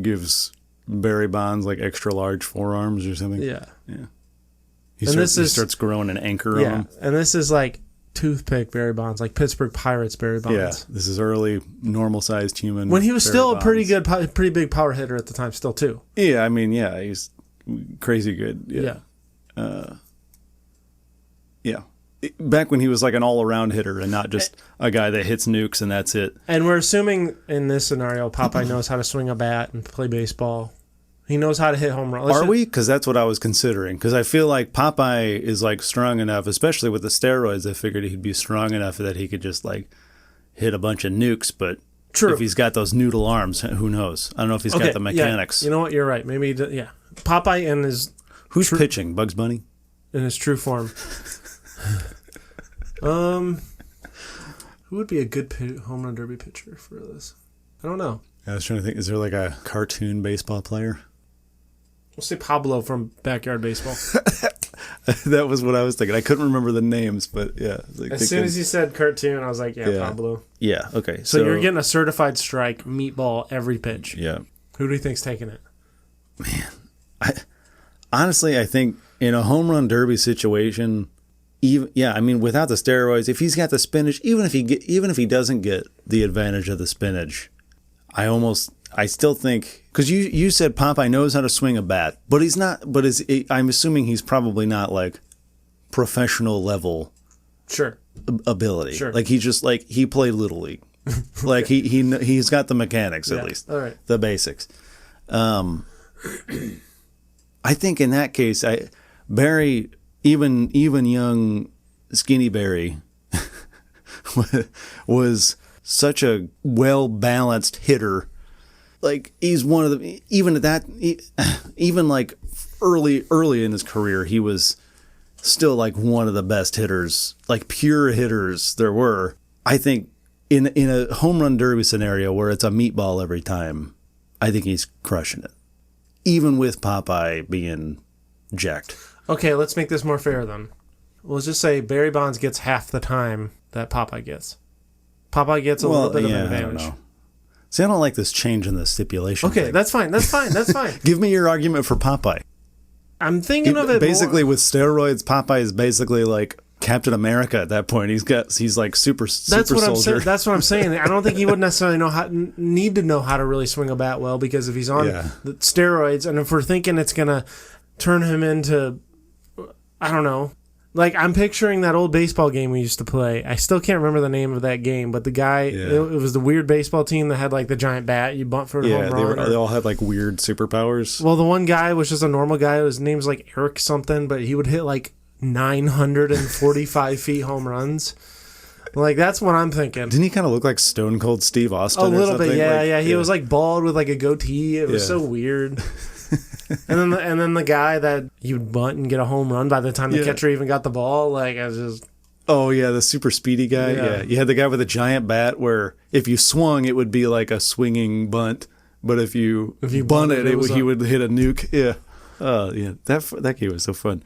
gives Barry Bonds like extra large forearms or something.
Yeah.
He starts growing an anchor on him.
And this is like toothpick Barry Bonds, like Pittsburgh Pirates Barry Bonds.
Yeah, this is early normal sized human.
When he was
Barry
still
Bonds.
a pretty big power hitter at the time, still too.
Yeah, I mean, yeah, he's crazy good.
Yeah.
Yeah. Back when he was like an all-around hitter and not just a guy that hits nukes and that's it.
And we're assuming in this scenario, Popeye knows how to swing a bat and play baseball. He knows how to hit home runs.
Are we? Because that's what I was considering. Because I feel like Popeye is like strong enough, especially with the steroids. I figured he'd be strong enough that he could just like hit a bunch of nukes. But
True.
if he's got those noodle arms, who knows? I don't know if he's got the mechanics.
Yeah. You know what? You're right. Maybe, Popeye in his...
Who's pitching? Bugs Bunny?
In his true form. Who would be a good home run derby pitcher for this? I don't know.
I was trying to think. Is there like a cartoon baseball player?
We'll say Pablo from Backyard Baseball.
That was what I was thinking. I couldn't remember the names, but yeah.
As soon as you said cartoon, I was like, Pablo.
Yeah, okay.
So you're getting a certified strike, meatball, every pitch.
Yeah.
Who do you think's taking it?
Man, honestly, I think in a home run derby situation, without the steroids, if he's got the spinach, even if he doesn't get the advantage of the spinach, I still think, because you said Popeye knows how to swing a bat, but he's not. But I'm assuming he's probably not like professional level.
Sure.
Ability.
Sure.
Like he played Little League. Like he's got the mechanics at least.
All right.
The basics. I think in that case, Barry, even young skinny Barry, was such a well-balanced hitter. Like he's one of the, even like early in his career, he was still like one of the best hitters, like pure hitters there were. I think in a home run derby scenario where it's a meatball every time, I think he's crushing it. Even with Popeye being jacked. Okay,
let's make this more fair then. Let's just say Barry Bonds gets half the time that Popeye gets. Popeye gets a little bit of an advantage.
I don't know. See, I don't like this change in the stipulation.
Okay,
thing.
that's fine.
Give me your argument for Popeye.
I'm thinking of it
basically
more.
With steroids. Popeye is basically like Captain America at that point. He's like super soldier.
That's what I'm saying. I don't think he would necessarily need to know how to really swing a bat well, because if he's on the steroids, and if we're thinking it's gonna turn him into, I don't know. Like, I'm picturing that old baseball game we used to play. I still can't remember the name of that game, but the guy, it was the weird baseball team that had, like, the giant bat. You bunt for a home run.
They all had, like, weird superpowers.
Well, the one guy was just a normal guy. His name's, like, Eric something, but he would hit, like, 945 feet home runs. Like, that's what I'm thinking.
Didn't he kind of look like Stone Cold Steve Austin?
A little bit, yeah. He was, like, bald with, like, a goatee. It was so weird. And then the guy that you'd bunt and get a home run by the time the catcher even got the ball, like, I was just...
Oh, yeah, the super speedy guy. Yeah. You had the guy with a giant bat where if you swung, it would be like a swinging bunt. But if you bunt it, he would hit a nuke. Yeah. Oh, yeah. That game was so fun.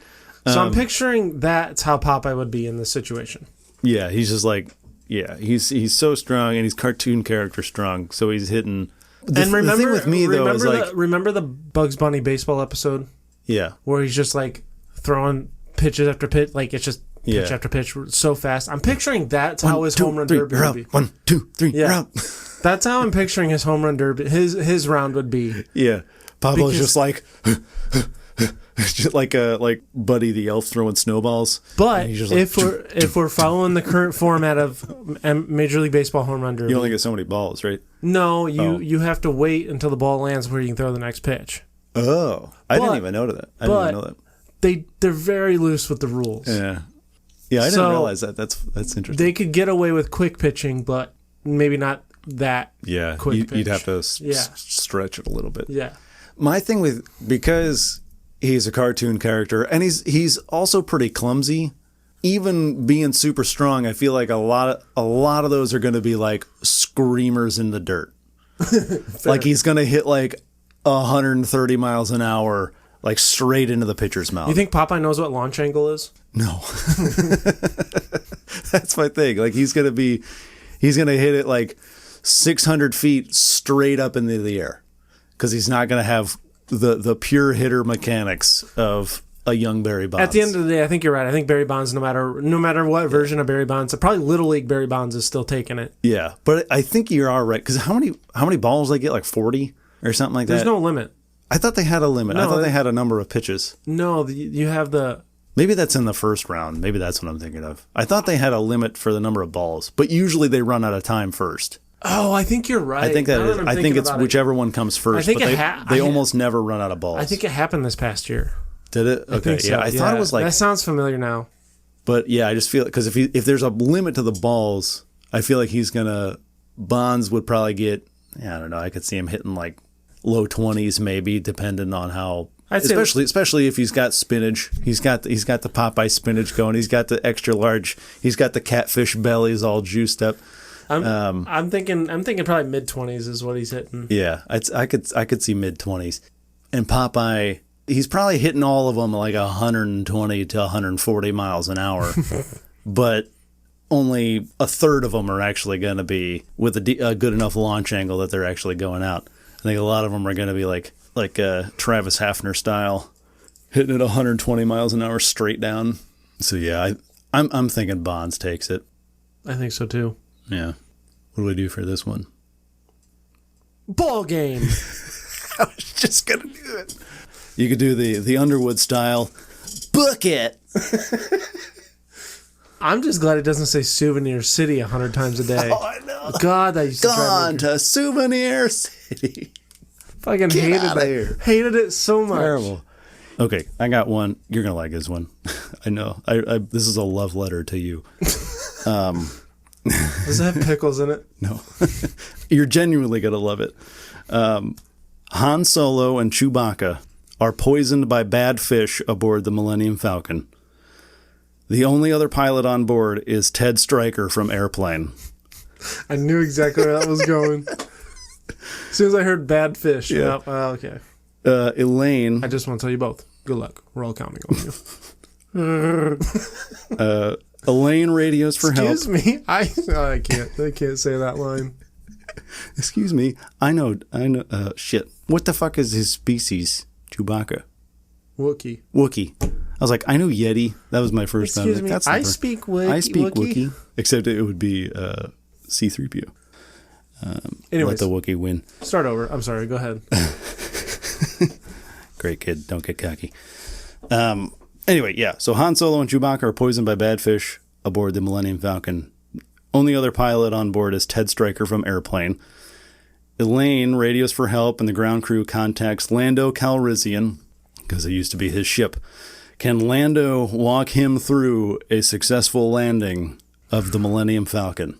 So I'm picturing that's how Popeye would be in this situation.
Yeah, he's just like... Yeah, he's so strong, and he's cartoon character strong, so he's hitting... The thing with me, though, is like...
Remember the Bugs Bunny baseball episode?
Yeah.
Where he's just, like, throwing pitches after pitch. Like, it's just pitch after pitch so fast. I'm picturing that's how his home run derby would be. 1, 2, 3, you're out. That's how I'm picturing his home run derby, his round would be.
Yeah. Pablo's just like... just like Buddy the Elf throwing snowballs.
But if we're following the current format of Major League Baseball home run derby,
you only get so many balls, right?
No, you have to wait until the ball lands before you can throw the next pitch.
Oh, I didn't even know that. I didn't even know that.
They're very loose with the rules.
Yeah, I didn't realize that. That's interesting.
They could get away with quick pitching, but maybe not that.
Yeah,
quick pitch.
You'd have to stretch it a little bit.
Yeah.
My thing because he's a cartoon character and he's also pretty clumsy. Even being super strong, I feel like a lot of those are going to be like screamers in the dirt. Like he's going to hit like 130 miles an hour, like straight into the pitcher's mouth.
You think Popeye knows what launch angle is?
No. That's my thing. Like he's gonna hit it like 600 feet straight up into the air, because he's not gonna have the pure hitter mechanics of a young Barry Bonds.
At the end of the day, I think you're right. I think Barry Bonds, no matter what version of Barry Bonds, probably Little League Barry Bonds is still taking it.
Yeah, but I think you are right, because how many balls they get, like 40 or something like that?
There's no limit.
I thought they had a limit. I thought they had a number of pitches.
No, you have the...
Maybe that's in the first round. Maybe that's what I'm thinking of. I thought they had a limit for the number of balls, but usually they run out of time first.
Oh, I think you're right.
I think that is. I think it's whichever one comes first.
I think
but they almost never run out of balls.
I think it happened this past year.
Did it? Okay,
I think so.
Yeah. I thought it was like
that sounds familiar now.
But yeah, I just feel because if there's a limit to the balls, I feel like Bonds would probably get. I don't know. I could see him hitting like low 20s, maybe, depending on how. Especially if he's got spinach. He's got the Popeye spinach going. He's got the extra large. He's got the catfish bellies all juiced up.
I'm thinking probably mid-20s is what he's hitting.
Yeah, I could see mid-20s. And Popeye, he's probably hitting all of them like 120 to 140 miles an hour. But only a third of them are actually going to be with a good enough launch angle that they're actually going out. I think a lot of them are going to be like Travis Hafner style, hitting it 120 miles an hour straight down. So yeah, I'm thinking Bonds takes it.
I think so too.
Yeah. What do we do for this one?
Ball game.
I was just gonna do it. You could do the Underwood style. Book it.
I'm just glad it doesn't say Souvenir City 100 times a day.
Oh, I know.
God, that used to drive me
Gone to Souvenir City.
Fucking hated that. Hated it so much.
Terrible. Okay, I got one. You're gonna like this one. I know. I this is a love letter to you.
Does it have pickles in it?
No. You're genuinely gonna love it. Han Solo and Chewbacca are poisoned by bad fish aboard the Millennium Falcon. The only other pilot on board is Ted Stryker from Airplane.
I knew exactly where that was going. As soon as I heard bad fish.
Yeah.
Well, okay.
Elaine.
I just want to tell you both. Good luck. We're all counting on you.
Elaine radios for help.
Excuse me. I can't say that line.
Excuse me. I know. Shit. What the fuck is his species? Chewbacca.
Wookiee.
I was like, I knew Yeti. That was my first time.
Excuse me. I speak Wookiee.
Except it would be C-3PO.
Anyways,
let the Wookiee win.
Start over. I'm sorry. Go ahead.
Great kid. Don't get cocky. Anyway, yeah. So Han Solo and Chewbacca are poisoned by bad fish aboard the Millennium Falcon. Only other pilot on board is Ted Stryker from Airplane. Elaine radios for help, and the ground crew contacts Lando Calrissian, because it used to be his ship. Can Lando walk him through a successful landing of the Millennium Falcon?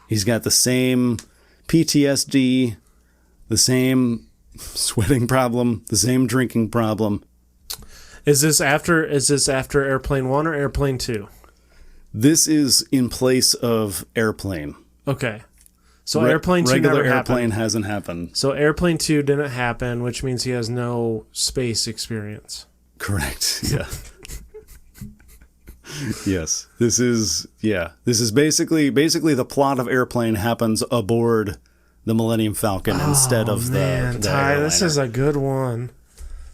He's got the same PTSD, the same sweating problem, the same drinking problem.
Is this after Airplane 1 or Airplane 2?
This is in place of Airplane.
Okay. So Airplane 2
regular
never
Airplane
happened.
hasn't happened.
So Airplane 2 didn't happen, which means he has no space experience.
Correct. Yeah. Yes. This is basically the plot of Airplane happens aboard the Millennium Falcon instead of the
Ty,
airliner.
this is a good one.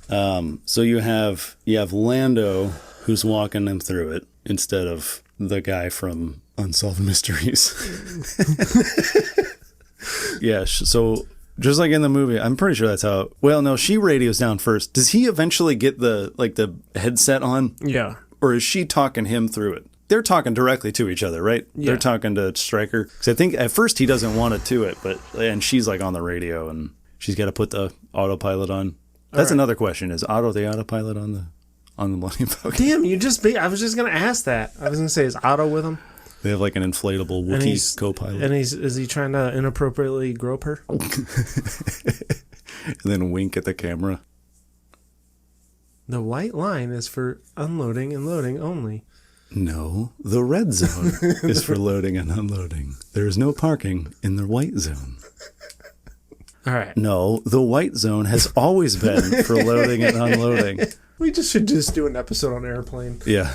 So you have Lando who's walking him through it instead of the guy from Unsolved Mysteries. Yeah, so just like in the movie, I'm pretty sure that's how. Well, no, she radios down first. Does he eventually get the headset on?
Yeah.
Or is she talking him through it? They're talking directly to each other, right?
Yeah.
They're talking to Stryker. Because I think at first he doesn't want it to it, and she's like on the radio and she's got to put the autopilot on. That's another question: is the autopilot on the Millennium Falcon?
Damn, I was just gonna ask that. I was gonna say, is Otto with him?
They have like an inflatable Wookiee co-pilot.
And is he trying to inappropriately grope her?
And then wink at the camera.
The white line is for unloading and loading only.
No, the red zone is for loading and unloading. There is no parking in the white zone.
All right.
No, the white zone has always been for loading and unloading.
We should just do an episode on Airplane.
Yeah.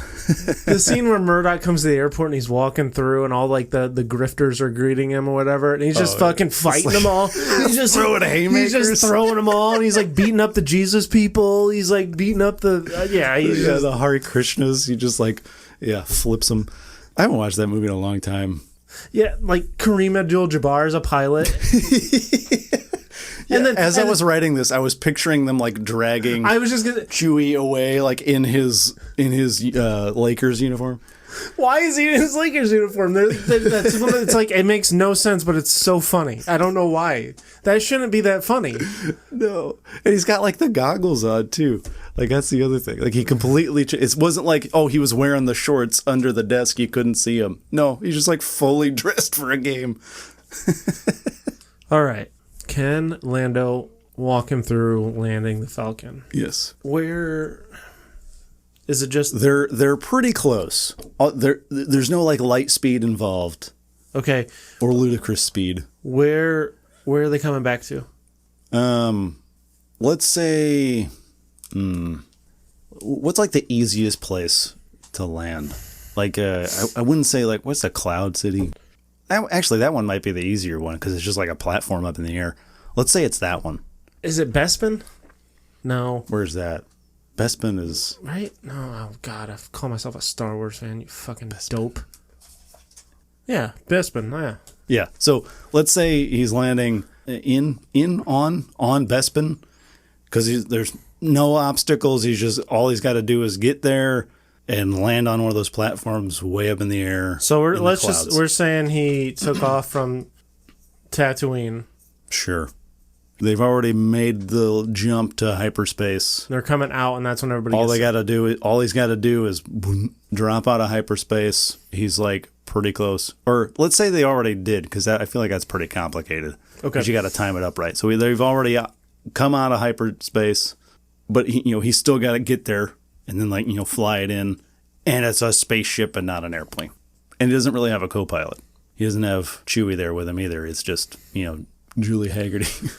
The scene where Murdoch comes to the airport and he's walking through and all like the grifters are greeting him or whatever, and he's just fucking fighting them all. He's just
throwing haymakers.
He's just throwing them all, and he's like beating up the Jesus people. He's like beating up the
the Hare Krishnas. He just flips them. I haven't watched that movie in a long time.
Yeah, like Kareem Abdul-Jabbar is a pilot.
And then, I was writing this, I was picturing them like dragging Chewie away, like in his Lakers uniform.
Why is he in his Lakers uniform? It's like, it makes no sense, but it's so funny. I don't know why. That shouldn't be that funny.
No, and he's got like the goggles on too. Like that's the other thing. Like he completely. It wasn't like he was wearing the shorts under the desk. You couldn't see him. No, he's just like fully dressed for a game.
All right. Can Lando walk him through landing the Falcon?
Yes.
Where is it? Just
they're pretty close. There's no like light speed involved.
Okay.
Or ludicrous speed.
Where are they coming back to?
Let's say, what's like the easiest place to land? Like I wouldn't say like what's the Cloud City. Actually, that one might be the easier one because it's just like a platform up in the air. Let's say it's that one.
Is it Bespin? No.
Where's that? Bespin is...
Right? No, oh God, I call myself a Star Wars fan, you fucking dope. Yeah, Bespin, yeah.
Yeah, so let's say he's landing on Bespin because there's no obstacles. All he's got to do is get there and land on one of those platforms way up in the air.
So we're saying he took off from Tatooine.
Sure. They've already made the jump to hyperspace.
They're coming out, and that's when everybody.
All he's got to do is drop out of hyperspace. He's like pretty close, or let's say they already did, because I feel like that's pretty complicated. Okay, because you got to time it up right. So they've already come out of hyperspace, but he's still got to get there. And then, fly it in. And it's a spaceship and not an airplane. And he doesn't really have a co-pilot. He doesn't have Chewie there with him either. It's just, Julie Haggerty.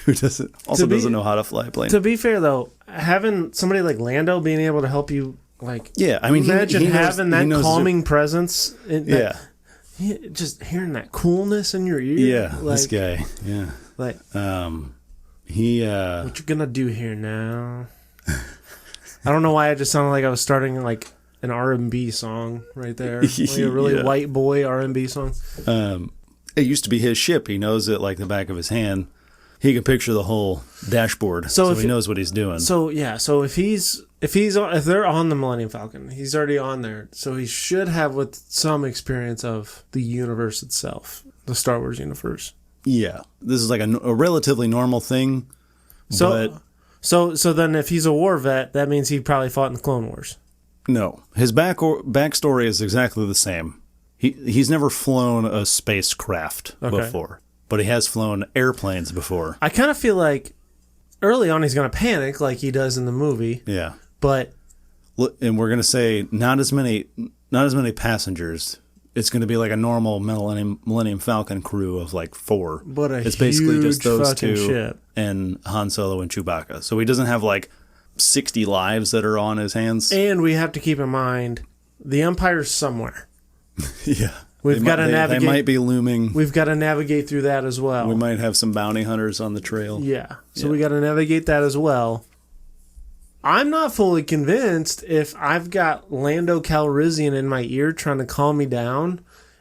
Who doesn't know how to fly a plane.
To be fair, though, having somebody like Lando being able to help you, like...
Yeah, I mean,
imagine having that calming presence.
Yeah.
Just hearing that coolness in your ear.
Yeah, this guy. Yeah.
Like...
What
you gonna do here now? I don't know why I just sounded like I was starting like an R&B song right there. Like a really white boy R&B song.
It used to be his ship. He knows it like the back of his hand. He can picture the whole dashboard, so he knows what he's doing.
So yeah, so if they're on the Millennium Falcon, he's already on there. So he should have with some experience of the universe itself, the Star Wars universe.
Yeah, this is like a relatively normal thing.
So then if he's a war vet, that means he probably fought in the Clone Wars.
No, his backstory is exactly the same. He's never flown a spacecraft before, but he has flown airplanes before.
I kind of feel like early on he's going to panic like he does in the movie.
Yeah,
but
and we're going to say not as many passengers. It's going to be like a normal Millennium Falcon crew of like 4.
But
it's basically just those two
ship.
And Han Solo and Chewbacca. So he doesn't have like 60 lives that are on his hands.
And we have to keep in mind the Empire's somewhere.
Yeah.
We've got to navigate.
They might be looming.
We've got to navigate through that as well.
We might have some bounty hunters on the trail.
Yeah. So we got to navigate that as well. I'm not fully convinced if I've got Lando Calrissian in my ear trying to calm me down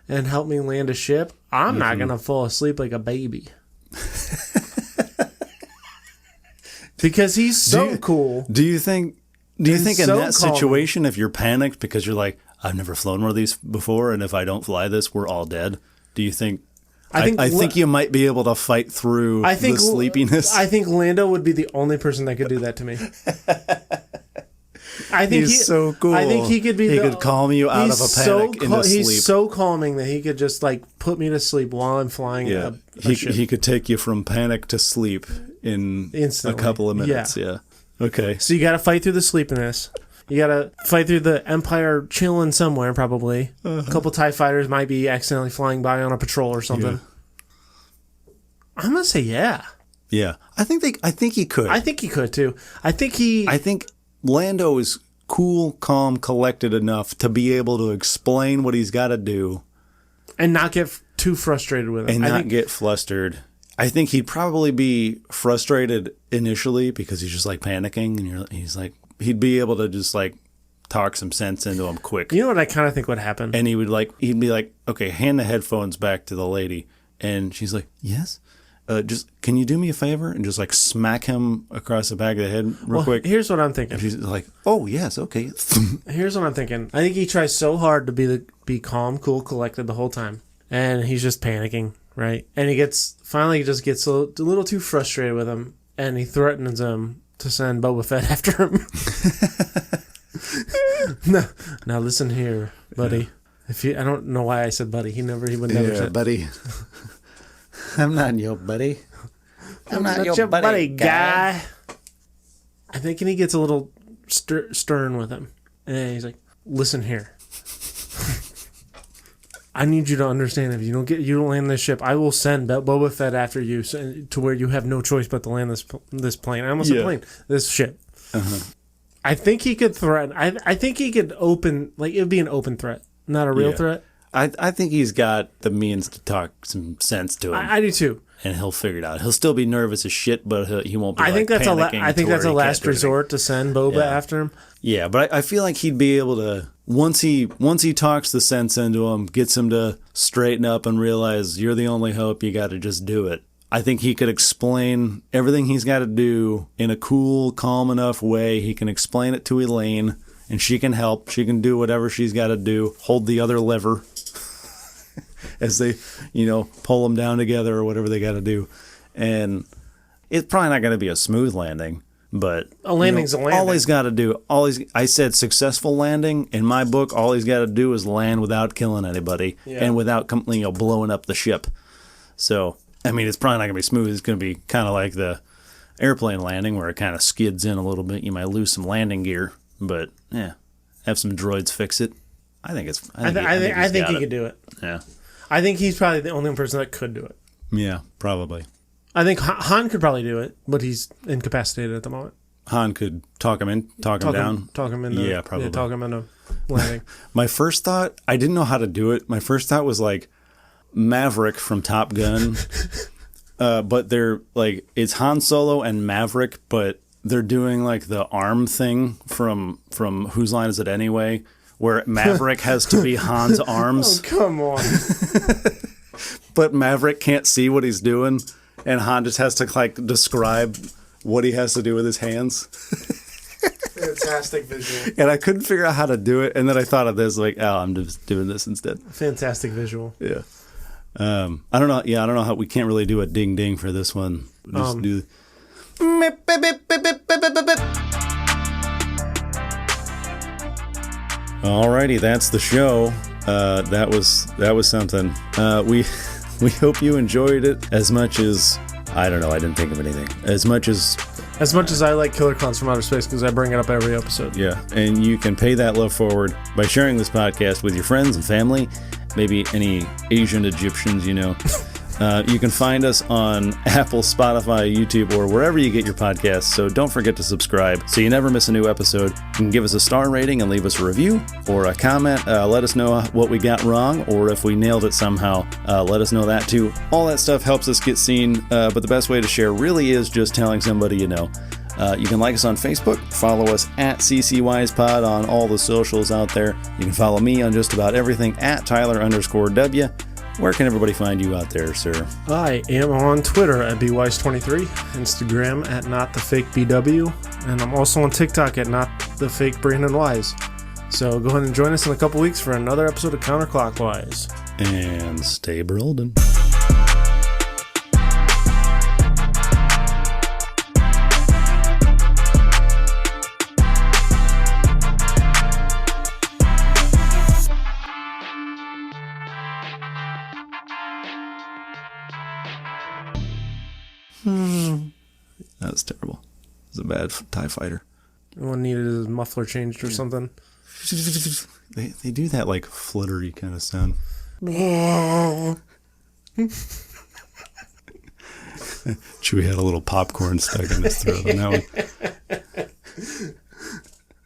and help me land a ship. I'm not going to fall asleep like a baby. Because he's so cool.
Do you think in that situation, if you're panicked because you're like, I've never flown one of these before, and if I don't fly this, we're all dead. Do you think... I think you might be able to fight through the sleepiness.
I think Lando would be the only person that could do that to me.
He's so cool.
I think he could be.
He could calm you out of a panic in a sleep.
He's so calming that he could just like put me to sleep while I'm flying.
Yeah, he could take you from panic to sleep in instantly. A couple of minutes. Yeah. Okay.
So you got to fight through the sleepiness. You got to fight through the Empire chilling somewhere, probably. A couple TIE fighters might be accidentally flying by on a patrol or something. I'm gonna say yeah.
Yeah, I think he could.
I think he could too. I think
Lando is cool, calm, collected enough to be able to explain what he's got to do
and not get too frustrated with it.
And not get flustered. I think he'd probably be frustrated initially because he's just like panicking, and he'd be able to just like talk some sense into him quick.
You know what I kind of think would happen?
And he'd be like, okay, hand the headphones back to the lady. And she's like, yes? Just, can you do me a favor? And just like smack him across the back of the head real quick.
Here's what I'm thinking.
And she's like, oh, yes, okay.
Here's what I'm thinking. I think he tries so hard to be calm, cool, collected the whole time. And he's just panicking, right? And he gets a little too frustrated with him. And he threatens him to send Boba Fett after him. Now listen here, buddy. Yeah. I don't know why I said buddy. He would never say
buddy. I'm not your buddy.
I'm not your buddy, guy. I think he gets a little stern with him. And he's like, listen here. I need you to understand, if you don't land this ship, I will send Boba Fett after you to where you have no choice but to land this plane. I almost said plane. This ship. Uh-huh. I think he could threaten. I think he could open, like, it would be an open threat, not a real threat.
I think he's got the means to talk some sense to him.
I do too.
And he'll figure it out. He'll still be nervous as shit, but he won't be
I think that's a last resort
to
send Boba after him.
Yeah, but I feel like he'd be able to, once he talks the sense into him, gets him to straighten up and realize you're the only hope, you got to just do it. I think he could explain everything he's got to do in a cool, calm enough way. He can explain it to Elaine, and she can help. She can do whatever she's got to do, hold the other lever as they, pull them down together or whatever they got to do. And it's probably not going to be a smooth landing, but
a landing's a landing.
All he's got to do, I said successful landing. In my book, all he's got to do is land without killing anybody and without blowing up the ship. So, I mean, it's probably not going to be smooth. It's going to be kind of like the airplane landing where it kind of skids in a little bit. You might lose some landing gear, but have some droids fix it. I think
he could do it.
Yeah.
I think he's probably the only person that could do it.
Yeah, probably.
I think Han could probably do it, but he's incapacitated at the moment.
Han could talk him down.
Talk him into.
Yeah, probably.
Talk him into landing.
My first thought, I didn't know how to do it. My first thought was like Maverick from Top Gun. But they're like, it's Han Solo and Maverick, but they're doing like the arm thing from Whose Line Is It Anyway? Where Maverick has to be Han's arms.
Oh, come on.
But Maverick can't see what he's doing, and Han just has to like describe what he has to do with his hands.
Fantastic visual.
And I couldn't figure out how to do it, and then I thought of this, like, I'm just doing this instead.
Fantastic visual.
Yeah. I don't know. Yeah, I don't know how we can't really do a ding ding for this one. Just do. Alrighty, that's the show. That was something. We hope you enjoyed it as much as I don't know. I didn't think of anything. As much as
I like Killer Clowns from Outer Space because I bring it up every episode.
Yeah, and you can pay that love forward by sharing this podcast with your friends and family, maybe any Asian Egyptians you know. You can find us on Apple, Spotify, YouTube, or wherever you get your podcasts, so don't forget to subscribe so you never miss a new episode. You can give us a star rating and leave us a review or a comment. Let us know what we got wrong, or if we nailed it somehow, let us know that too. All that stuff helps us get seen, but the best way to share really is just telling somebody you know. You can like us on Facebook, follow us at CCWisePod on all the socials out there. You can follow me on just about everything at Tyler_W. Where can everybody find you out there, sir?
I am on Twitter at BWise23, Instagram at NotTheFakeBW, and I'm also on TikTok at NotTheFakeBrandonWise. So go ahead and join us in a couple weeks for another episode of Counterclockwise.
And stay Brolden. That was terrible. It was a bad TIE fighter.
One needed his muffler changed or something.
They do that like fluttery kind of sound. Chewie had a little popcorn stuck in his throat on that one.